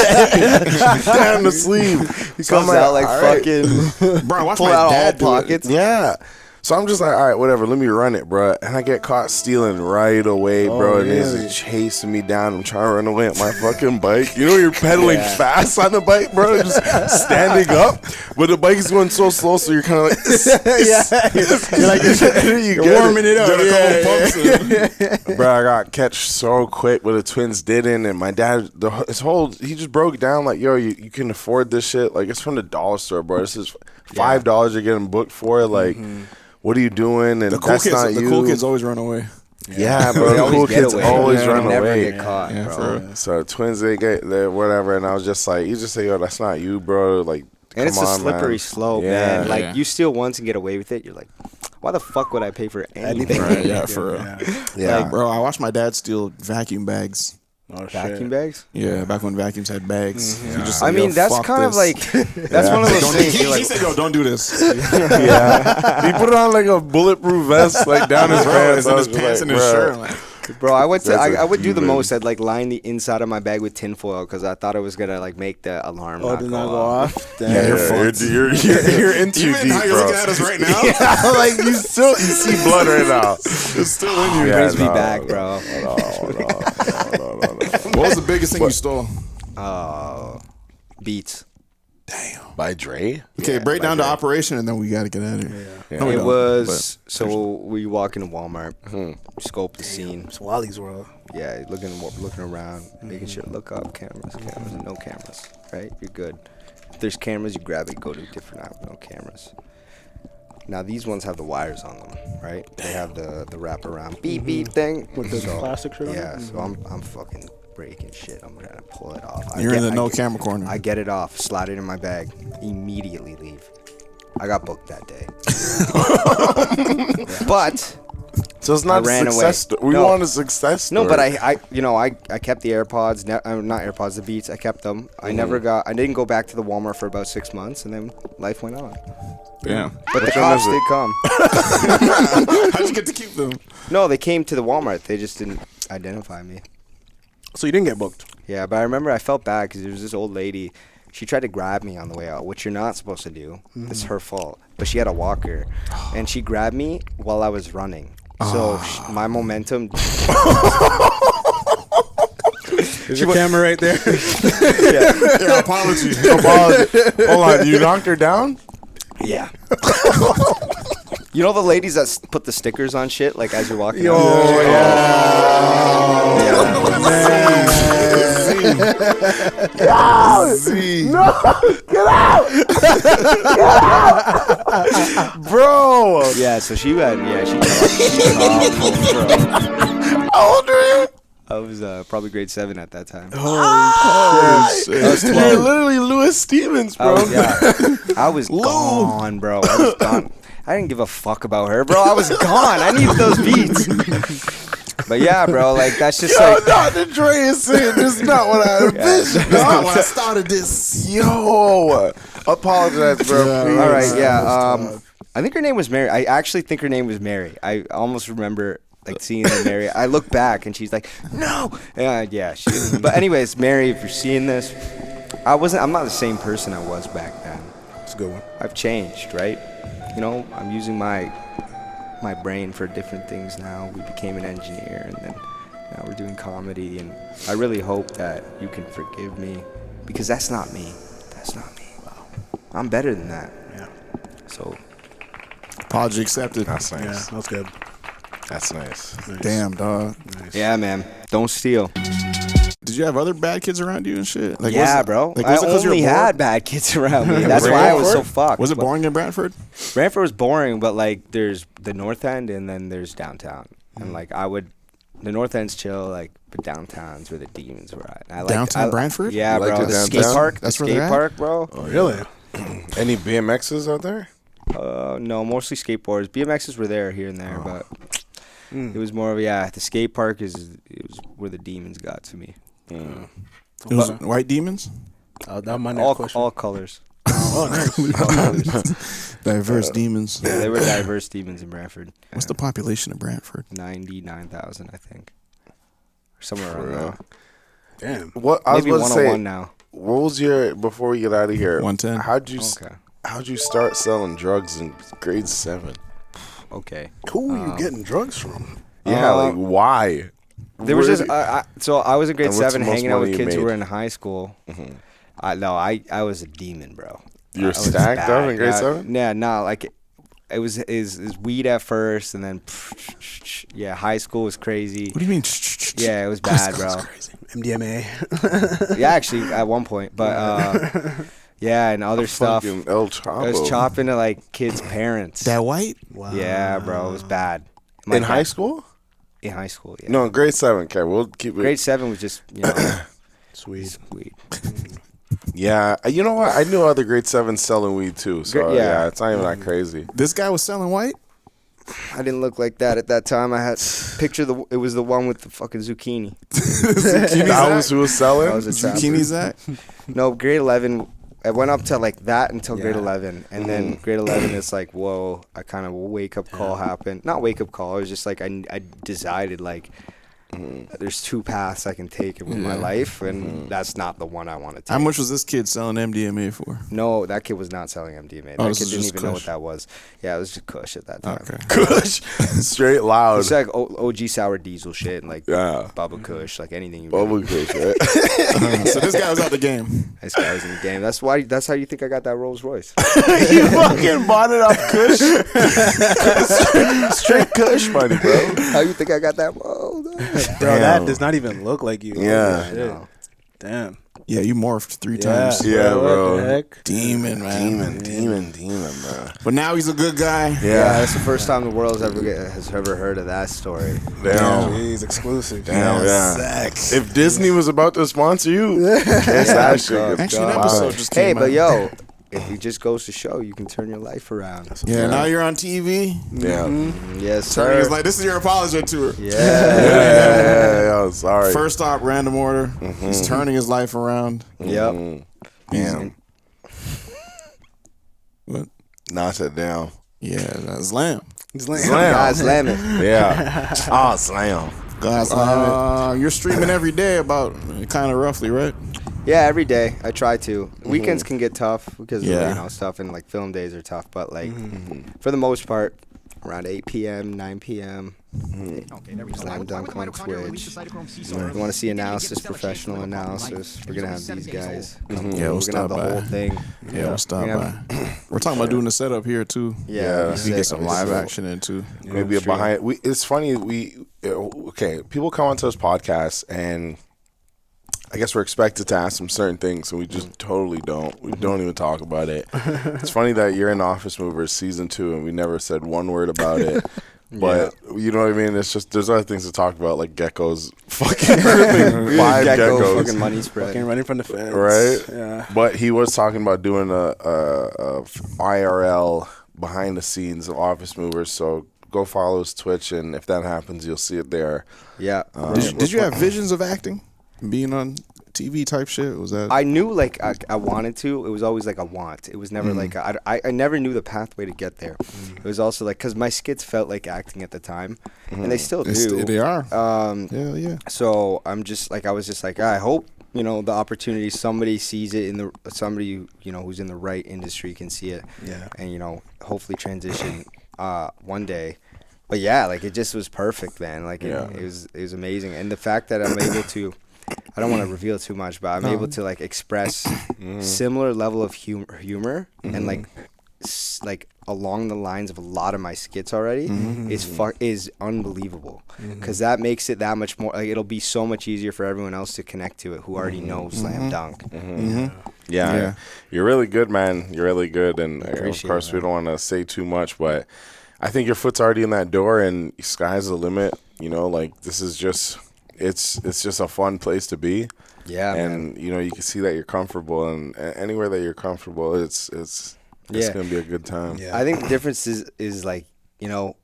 Down the sleeve.
He comes out like
all right.
fucking
Bro, I watched
pull
my
out all
dad do it.
pockets.
Yeah. So I'm just like, all right, whatever. Let me run it, bro. And I get caught stealing right away, bro. And he's chasing me down. I'm trying to run away on my fucking bike. You know, you're pedaling fast on the bike, bro. Just standing up, but the bike is going so slow, so you're kind of like, you're like, you're
warming it up.
Bro, I got catch so quick, but the twins didn't. And my dad, he just broke down like, yo, you can afford this shit. Like, it's from the dollar store, bro. This is $5 you're getting booked for. Like, what are you doing? And
The
that's not
the
you.
cool kids always run away.
Yeah, bro.
They
The
always
cool
get
kids
away.
always
They
run
never
away.
get caught,
Yeah,
bro.
for real.
So twins, they get there, whatever. And I was just like, you just say, yo, that's not you, bro. Like,
And it's
come
a
on,
slippery
man.
slope,
Yeah.
man. Like
Yeah.
you steal once and get away with it. You're like, why the fuck would I pay for anything?
Right, yeah, for real.
Yeah.
Like, bro, I watched my dad steal vacuum bags.
Oh, shit.
Vacuum bags?
Yeah, back when vacuums had bags. He just
I
said,
mean,
"Yo,
that's
fuck
kind of
this."
like that's one of those
Don't-
things.
he,
You're
he
like,
said, "Yo, don't do this."
Yeah. He put on like a bulletproof vest, like down his
Bro,
pants.
it's in his pants and his shirt. I'm like,
bro, I would
That's
I would do the
human.
most. I'd like line the inside of my bag with tinfoil because I thought it was gonna like make the alarm.
Oh,
not
did
go
not go
off.
off? Damn.
Yeah, you're
Yeah,
fucked.
you're in too
Even
deep,
how you're
bro.
looking at us right now,
Yeah, like you see blood right now.
it's still in you.
Yeah,
Brings me
no,
back, bro.
No.
What was the biggest thing you stole?
Beats.
By Dre?
Okay, break down the operation, and then we got to get out of here.
Yeah.
No, we
It
don't,
was so we walk into Walmart, scope the scene.
It's Wally's world.
Yeah, looking around, making sure. Look up, cameras, and no cameras. Right, you're good. If there's cameras, you grab it, go to a different app. No cameras. Now these ones have the wires on them, right? They have the wraparound beep beep thing
With the plastic shit on
Yeah,
it?
so I'm fucking breaking shit. I'm trying to pull it off.
You're in the no camera corner.
I get it off, slide it in my bag, immediately leave. I got booked that day. But
So it's not
I ran
a
away.
success story. We
No.
want a success story.
No, but I kept the AirPods, not AirPods, the Beats. I kept them. I didn't go back to the Walmart for about 6 months, and then life went on.
Damn.
But the
Which one
cops
is it?
did come.
How'd you get to keep them?
No, they came to the Walmart. They just didn't identify me.
So you didn't get booked?
Yeah, but I remember I felt bad because there was this old lady. She tried to grab me on the way out, which you're not supposed to do. It's her fault. But she had a walker, and she grabbed me while I was running. So my momentum.
There's your camera right there.
Yeah, apology. Hold on, you knocked her down?
Yeah. You know the ladies that put the stickers on shit like as you're walking out?
No, get out! Bro!
Yeah, so she went, she bro.
How old are you?
I was probably grade 7 at that time.
Oh, shit. I was 12. You're literally Louis Stevens, bro.
I was gone, bro. I was gone. I didn't give a fuck about her, bro. I was gone. I needed those beats. But yeah, bro, like that's just like.
Dr. Dre is saying this is not what I envisioned.
That's not when I started this.
Yo, apologize, bro. Please.
All right, yeah. I think her name was Mary. I actually think her name was Mary. I almost remember like seeing her Mary. I look back and she's like, no. Yeah. But anyways, Mary, if you're seeing this, I'm not the same person I was back then.
It's a good one.
I've changed, right? You know, I'm using my brain for different things now. We became an engineer, and then now we're doing comedy, and I really hope that you can forgive me, because that's not me. That's not me. Wow. I'm better than that.
Yeah.
So.
Apology accepted.
That's nice.
Yeah, that's good.
That's nice.
Damn, dog.
Nice. Yeah, man. Don't steal.
Did you have other bad kids around you and shit? Like,
yeah, bro.
Like,
I only had bad kids around me. That's why I was so fucked.
Was it boring in Brantford?
Brantford was boring, but like there's the North End and then there's downtown. And like the North End's chill, like, but downtown's where the demons were at.
Downtown Brantford?
Yeah, bro. The skate park.
That's
the
where
skate
they're at?
park, bro.
Oh, really?
Any BMXs out there?
No, mostly skateboards. BMXs were there here and there, but it was more of the skate park it was where the demons got to me.
It was white demons?
That might
all colors.
Oh, nice.
Diverse demons.
Yeah, they were diverse demons in Brantford.
What's the population of Brantford?
99,000, I think. Or somewhere around there.
Damn.
What I was
Maybe
about to say,
101 now.
what was your, before we get out of here,
110.
How'd you start selling drugs in grade 7?
Okay.
Who are you getting drugs from?
Yeah, like why?
There was just so I was in grade
And what's
7
the most
hanging out with
money you
kids who
made?
were in high school. I was a demon, bro.
You were
I was
stacked
bad.
up in grade 7?
Yeah, no, like it was weed at first, and then high school was crazy.
What do you mean?
Yeah, it was bad, bro.
MDMA.
Yeah, actually, at one point, but yeah, and other stuff.
Fucking El
I
Chapo.
was chopping to like kids' parents.
That white?
Wow.
Yeah, bro, it was bad.
In high school?
In high school, yeah.
No, in grade 7. Okay, we'll keep it.
Grade 7 was just
Sweet.
Yeah, you know what? I knew other grade 7s selling weed too. So yeah, it's not even that crazy.
This guy was selling white?
I didn't look like that at that time. I had it was the one with the fucking zucchini.
That was who was selling?
That was a trapper.
Zucchini Zach?
No, grade 11. I went up to like that until grade 11, and then grade 11 it's like, whoa, I kind of wake up call happened. Not wake up call. It was just like I decided like there's two paths I can take with my life, and that's not the one I want to take.
How much was this kid selling MDMA for?
No, that kid was not selling MDMA.
Oh,
That
this
kid
is
didn't
just
even know what
Kush.
that was. Yeah, it was just Kush at that time.
Okay.
Kush. Straight loud.
It's like OG Sour Diesel shit and like Bubba Kush, like anything you
Bubba
want.
Kush, right?
So this guy was out the game.
This guy was in the game. That's how you think I got that Rolls Royce.
You fucking bought it off Kush. Straight Kush money, bro.
How you think I got that? Whoa,
Bro, that does not even look like you.
Yeah.
Holy shit. Damn.
Yeah, you morphed 3 times.
Yeah,
What
bro.
the heck?
Demon, man.
Demon, bro.
But now he's a good guy.
Yeah, that's the first time the world has ever heard of that story.
Damn.
He's exclusive.
Damn, yeah.
Sex.
If Disney was about to sponsor you, it's that shit.
Actually, an episode just came
Hey, but
out.
yo, if it just goes to show, you can turn your life around.
Yeah, now you're on TV.
Yeah.
Yes,
Turning
sir.
his like, this is your apology tour.
Yeah, sorry.
First stop, random order. He's turning his life around.
Yep.
Damn.
What?
Knock it down.
Yeah, that's Zlam.
God slam it.
Yeah. Oh, slam.
God's Zlam. You're streaming every day about kind of roughly, right?
Yeah, every day I try to. Weekends can get tough because
Yeah.
of stuff, and like film days are tough. But like for the most part, around 8 p.m., 9 p.m. Zlam Dunk on Twitch. You want to see analysis, professional analysis? We're gonna have these guys.
Yeah,
we're gonna have the whole thing.
Yeah, we'll stop by. We're talking about doing the setup here too.
Yeah,
we get some live action in too.
Maybe a behind. It's funny. People come onto this podcast and I guess we're expected to ask them certain things, and we just totally don't. We don't even talk about it. It's funny that you're in Office Movers season 2, and we never said one word about it. But you know what I mean? It's just there's other things to talk about, like geckos, fucking 5 geckos,
fucking money spread,
fucking running from the fence,
right?
Yeah.
But he was talking about doing a IRL behind the scenes of Office Movers. So go follow his Twitch, and if that happens, you'll see it there.
Yeah.
Did you have visions of acting, being on TV type shit? Was that?
I knew like I wanted to. It was always like a want. It was never like I never knew the pathway to get there. It was also like because my skits felt like acting at the time, and they still do.
They are. Yeah.
So I'm just like I was just like I hope the opportunity somebody sees it in the somebody who's in the right industry can see it.
Yeah.
And hopefully transition one day. But yeah, like it just was perfect, man. Like it was amazing, and the fact that I'm able to. I don't want to reveal too much, but I'm able to like express similar level of humor and like along the lines of a lot of my skits already is unbelievable because that makes it that much more like it'll be so much easier for everyone else to connect to it who already knows Zlam Dunk.
Yeah, you're really good, man. You're really good, and of course we don't want to say too much, but I think your foot's already in that door, and sky's the limit. Like this is just. It's just a fun place to be.
Yeah,
and
man.
You can see that you're comfortable, and anywhere that you're comfortable, it's gonna be a good time.
Yeah. I think the difference is like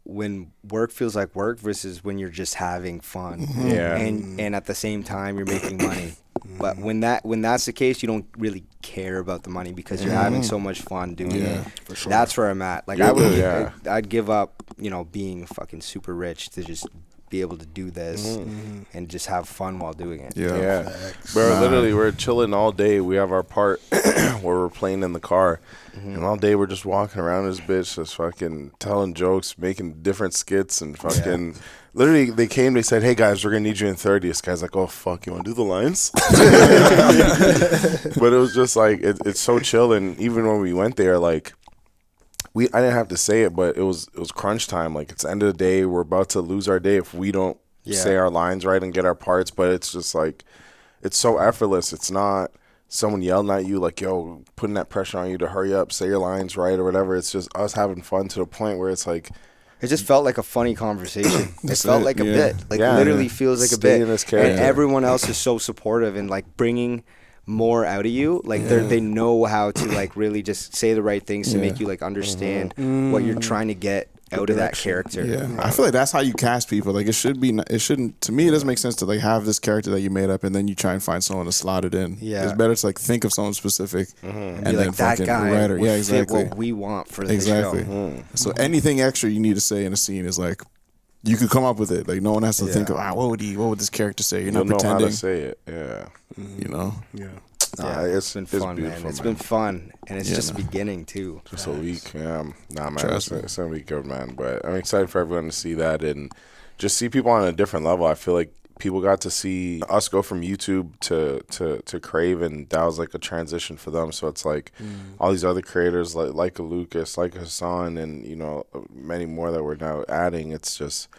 when work feels like work versus when you're just having fun.
Yeah,
and at the same time you're making money. But when that's the case, you don't really care about the money because you're having so much fun doing it. For sure. That's where I'm at. Like I'd give up being fucking super rich to just be able to do this and just have fun while doing it.
Yeah. Bro, literally we're chilling all day. We have our part where we're playing in the car and all day we're just walking around this bitch just fucking telling jokes, making different skits and fucking literally they said, hey guys, we're gonna need you in 30. This guy's like, oh fuck, you wanna do the lines? But it was just like it's so chill, and even when we went there, like I didn't have to say it, but it was crunch time. Like it's the end of the day, we're about to lose our day if we don't say our lines right and get our parts. But it's just like it's so effortless. It's not someone yelling at you like, yo, putting that pressure on you to hurry up, say your lines right or whatever. It's just us having fun to the point where it's like
it just felt like a funny conversation. It felt like a bit. Like literally feels like a bit. And everyone else is so supportive and like bringing more out of you, like they know how to like really just say the right things to make you like understand what you're trying to get out of that character.
I feel like that's how you cast people. Like it shouldn't, to me it doesn't make sense to like have this character that you made up and then you try and find someone to slot it in. It's better to like think of someone specific and then
like that guy would fit
exactly
what we want for the show.
So anything extra you need to say in a scene is like you can come up with it. Like no one has to think of what would this character say? You're not pretending.
Know how to say it. Yeah.
It's been fun, man. It's been fun, and it's just beginning too.
Just a week, man. It's gonna be good, man. But I'm excited for everyone to see that and just see people on a different level. I feel like people got to see us go from YouTube to Crave, and that was like a transition for them. So it's like all these other creators like a Lucas, like Hassan, and many more that we're now adding. It's just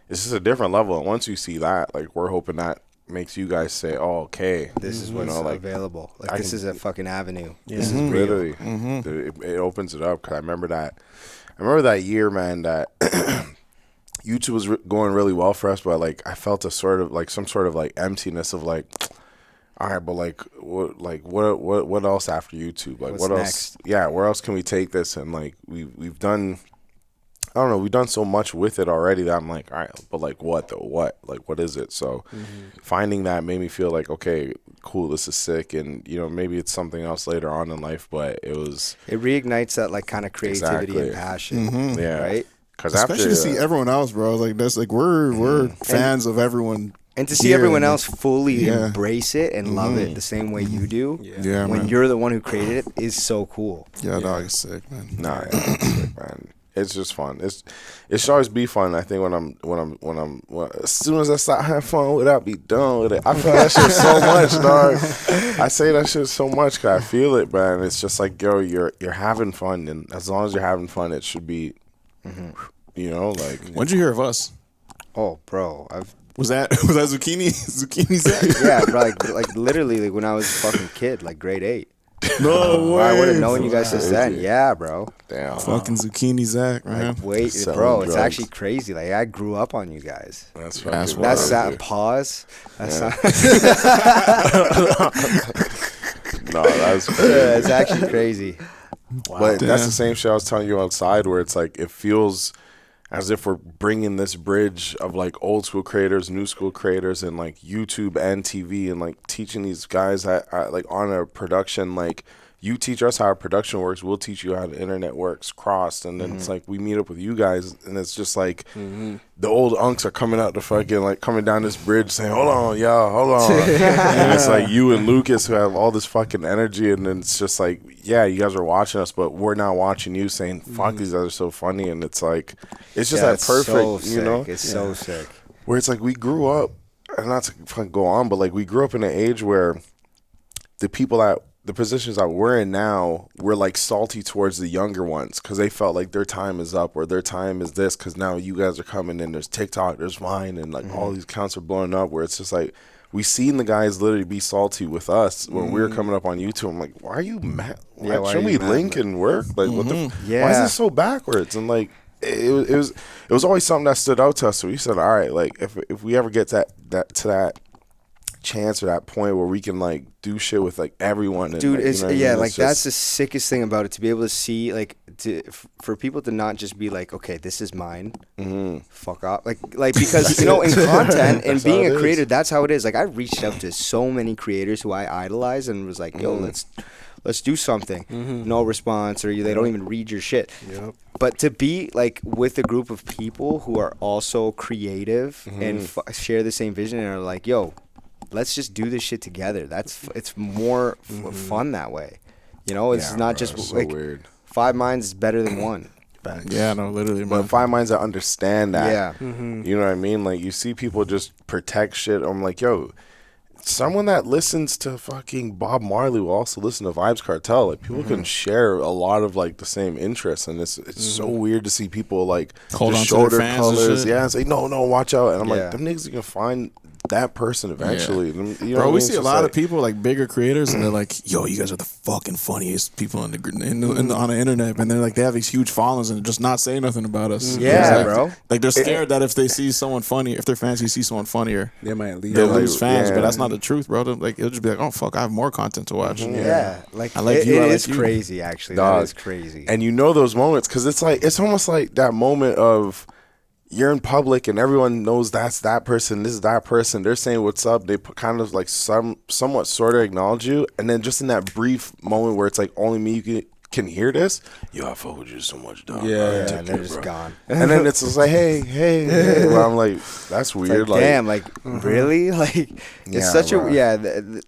a different level. And once you see that, like we're hoping that makes you guys say, "Oh, okay,
this is what's available. Like this is a fucking avenue.
Yeah.
This is
literally it opens it up." Because I remember that year, man, that YouTube was going really well for us, but like I felt some sort of like emptiness of like, all right, but what else after YouTube? Like
what's
what
next?
else? Yeah, where else can we take this? And like we've done. I don't know. We've done so much with it already that I'm like, all right, but like what though? What? Like what is it? So finding that made me feel like, okay, cool, this is sick, and maybe it's something else later on in life, but it
reignites that like kind of creativity and passion, right?
Because
especially to see everyone else, bro. Like that's like we're fans of everyone.
And to see everyone else fully embrace it and love it the same way you do, when you're the one who created it, is so cool.
Yeah, dog is sick, man.
Nah, it's sick, man. It's just fun. It should always be fun. I think when as soon as I start having fun with it, I'll be done with it. I feel that shit so much, dog. I say that shit so much because I feel it, man. It's just like, yo, you're having fun, and as long as you're having fun, it should be, you know, like.
When'd you hear of us?
Oh, bro,
was that zucchini Zach?
Yeah, bro, like literally, like when I was a fucking kid, like grade 8.
No way.
I would have known you guys since then. Yeah, bro.
Damn.
Fucking zucchini Zach, man.
Like, wait,
Selling
bro, it's
drugs.
actually crazy. Like I grew up on you guys.
That's
that pause. That's not.
No, that's crazy.
Yeah, it's actually crazy.
But that's the same shit I was telling you outside, where it's like it feels as if we're bringing this bridge of like old school creators, new school creators, and like YouTube and TV, and like teaching these guys that like on a production, like you teach us how a production works, we'll teach you how the internet works, crossed, and then it's like we meet up with you guys, and it's just like the old unks are coming out the fucking like coming down this bridge saying, "Hold on, y'all, hold on," and it's like you and Lucas who have all this fucking energy, and then it's just like, yeah, you guys are watching us, but we're not watching you, saying, "Fuck, these guys are so funny," and it's like, it's just that perfect,
so
you know?
It's so sick.
Where it's like we grew up, and not to fucking go on, but like we grew up in an age where the positions that we're in now, we're like salty towards the younger ones because they felt like their time is up or their time is this because now you guys are coming in. There's TikTok, there's Vine, and like all these accounts are blowing up where it's just like we seen the guys literally be salty with us when we were coming up on YouTube. I'm like, why are you mad?
Yeah, why
shouldn't
are you
we
mad?
link and work? Like, what the?
Yeah.
Why is this so backwards? And like, it was always something that stood out to us. So we said, all right, like if we ever get to that chance or that point where we can like do shit with like everyone, and,
dude,
like,
it's
you know what I mean?
like
It's
that's
just-
the sickest thing about it, to be able to see like for people to not just be like, okay, this is mine, fuck off, like because you know, in content and
That's how
being
it
a
is.
creator, that's how it is. Like I reached out to so many creators who I idolize and was like, yo, let's do something. No response, or they don't even read your shit.
Yep.
But to be like with a group of people who are also creative and share the same vision and are like, yo, let's just do this shit together. It's more fun that way. You know, it's not just
it's so
like
weird.
5 minds is better than one.
Yeah, no, literally,
But
man.
5 minds that understand that.
Yeah.
You know what I mean? Like, you see people just protect shit. I'm like, yo, someone that listens to fucking Bob Marley will also listen to Vibes Cartel. Like, people can share a lot of, like, the same interests. And it's so weird to see people, like,
Hold
just
on to
show
their
their
fans and
colors.
shit.
Yeah, and say, no, watch out. And I'm
Yeah.
like, them niggas are going to find that person eventually. You know
Bro,
what I
we
mean?
see
It's
a
just
lot of
like-
people, like bigger creators, and they're like, "Yo, you guys are the fucking funniest people on the internet." And they're like, they have these huge followings, and they're just not saying nothing about us.
Yeah,
Like-
bro.
Like they're scared that if they see someone funny, if their fans see someone funnier,
They might leave.
they'll
Yeah,
lose
like,
fans.
yeah.
But that's not the truth, bro. Like it'll just be like, "Oh fuck, I have more content to watch."
Yeah, like,
I like
it,
you, I
it
like
is
you.
crazy actually.
Dog.
That is crazy.
And you know those moments because it's like it's almost like that moment of you're in public and everyone knows that's that person, this is that person. They're saying what's up. They kind of like somewhat sort of acknowledge you, and then just in that brief moment where it's like only me can hear this. Yo, I fuck with you so much, dog.
Yeah,
Take
and
care,
they're just
bro.
gone.
And then it's just like, hey. Well, I'm like, that's weird.
Like, damn, like really, like
Yeah,
it's such
bro.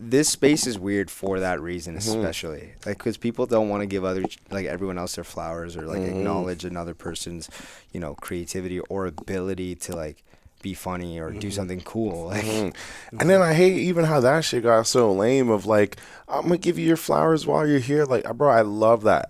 this space is weird for that reason, especially like because people don't want to give everyone else their flowers or like acknowledge another person's, you know, creativity or ability to like be funny or do something cool. Like,
And then I hate even how that shit got so lame of like, I'm gonna give you your flowers while you're here. Like, bro, I love that.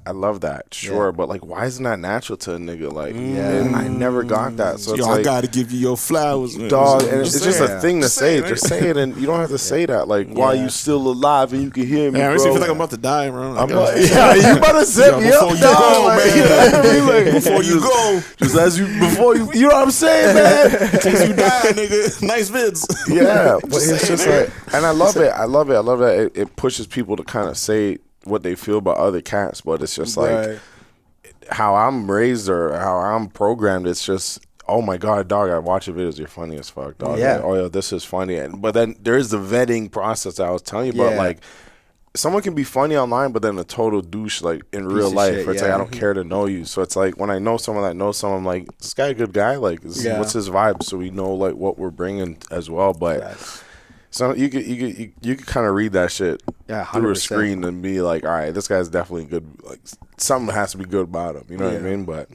Sure.
Yeah.
But like, why isn't that natural to a nigga? Like, and I never got that. So it's
Yo,
like,
I gotta give you your flowers, man.
dog, and it's just a
saying.
thing to say. Just say it, and you don't have to say that. Like, while you still alive and you can hear me,
Yeah, I
bro.
feel like I'm about to die, bro.
I'm like, yeah, you better zip me
before
up,
you
dog.
go,
Like,
man.
you know what I mean? Like,
Before you go.
just as you before you know what I'm saying, man.
In case you die, nigga. Nice vids.
Yeah, but it's just like, and I love that it pushes people to kind of say what they feel about other cats, but it's just like how I'm raised or how I'm programmed. It's just, oh my god, dog, I watch your videos, you're funny as fuck, dog.
Yeah.
Like, oh yeah, this is funny. But then there's the vetting process that I was telling you about.
Yeah.
Like, someone can be funny online, but then a total douche like in real
of
life.
shit,
Where it's
yeah.
like, I don't care to know you. So it's like when I know someone that knows someone, I'm like, this guy a good guy? Like, what's his vibe? So we know like what we're bringing as well. But so you could kind of read that shit through a
100%.
screen and be like, all right, this guy's definitely good. Like, something has to be good about him. You know what I mean? But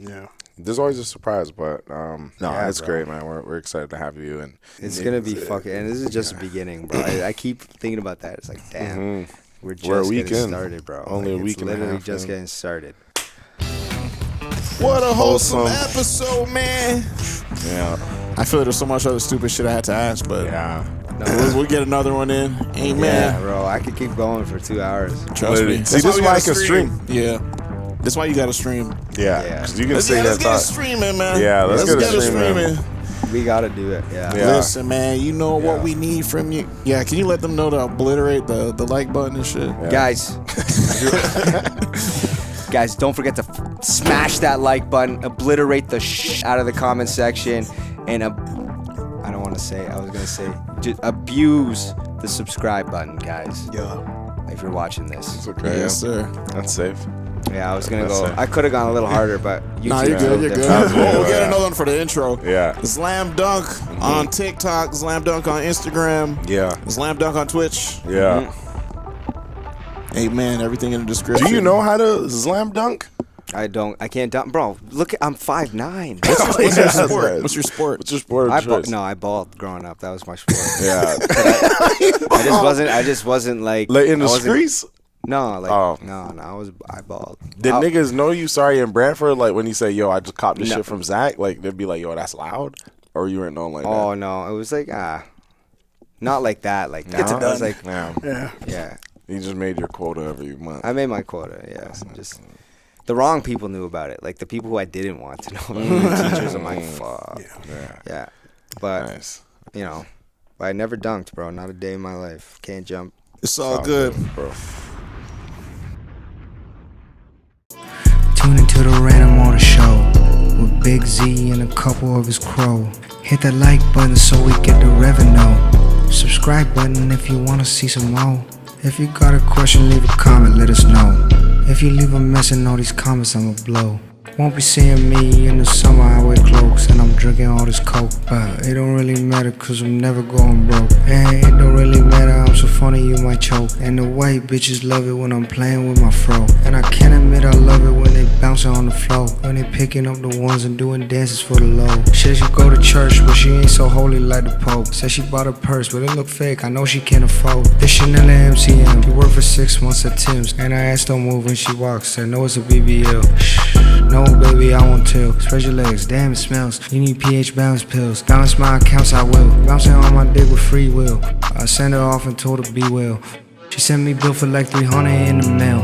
There's always a surprise, but no,
Yeah,
it's
bro.
great, man. We're excited to have you, and
It's gonna be fucking. And this is just the beginning, bro. I keep thinking about that. It's like, damn, we're just
We're a week
getting
in.
started, bro.
Only
Like,
a week
it's
and a
literally
half
just
in.
getting started.
What a wholesome
Wholesome.
episode, man.
Yeah.
I feel like there's so much other stupid shit I had to ask, but
Yeah.
we'll get another one in. Amen.
Yeah, bro. I could keep going for 2 hours.
Trust
Literally.
me.
See,
That's
this is
we
why I
gotta
can stream.
Yeah. That's why you got to stream.
Yeah.
Yeah.
Because you can
Let's
say
get
that
it streaming, man.
Yeah, let's get it
it
streaming.
We gotta do it. Yeah.
Yeah.
Listen, man, you know what we need from you. Yeah, can you let them know to obliterate the like button and shit?
Yeah.
Guys. Guys, don't forget to smash that like button, obliterate the out of the comment section, and I don't want to say. I was gonna say, just abuse the subscribe button, guys.
Yeah.
If you're watching this.
It's okay.
Yes, sir.
That's safe.
Yeah, I was gonna
That's
go.
it.
I could have gone a little harder, but
Nah,
YouTube's
you're
a little
good. You're
different.
good. We'll get
Yeah.
another one for the intro.
Yeah.
Zlam Dunk on TikTok. Zlam Dunk on Instagram.
Yeah.
Zlam Dunk on Twitch.
Yeah.
Hey, man, everything in the description.
Do you know how to slam dunk?
I don't. I can't dump, bro. Look, I'm 5'9".
What's your
That's
sport?
right.
What's your sport?
What's your sport of choice?
No, I balled growing up. That was my sport.
Yeah.
I just wasn't like.
Like in the
I wasn't-
streets?
No, like
Oh.
no. I balled.
Did niggas know you sorry in Brantford? Like when you say, yo, I just copped this
No.
shit from Zach? Like they'd be like, yo, that's loud? Or you weren't known like
Oh
that?
no, it was like not like that. Like
Gets
that.
it
I was
done.
like,
Yeah.
yeah.
You just made your quota every month.
I made my quota. Yeah, just the wrong people knew about it. Like the people who I didn't want to know. The teachers. I'm like, fuck. Yeah. But
Nice.
you know, I never dunked, bro. Not a day in my life. Can't jump.
It's all good.
Bro.
Tune into the Random Order Show with Big Z and a couple of his crow. Hit that like button so we get the revenue. Subscribe button if you wanna see some more. If you got a question, leave a comment, let us know. If you leave a mess in all these comments, I'ma blow. Won't be seeing me in the summer, I wear cloaks and I'm drinking all this coke. But it don't really matter cause I'm never going broke. And it don't really matter, I'm so funny you might choke. And the white bitches love it when I'm playing with my fro. And I can't admit I love it when they bouncing on the floor. When they picking up the ones and doing dances for the low. Says she go to church but she ain't so holy like the Pope. Says she bought a purse but it look fake, I know she can't afford. This Chanel and MCM, she worked for 6 months at Tim's. And I asked don't move when she walks, I know it's a BBL. Shh. No, baby, I won't tell. Spread your legs, damn, it smells. You need pH balance pills. Balance my accounts, I will. Bouncing on my dick with free will. I sent her off and told her be well. She sent me bill for like 300 in the mail.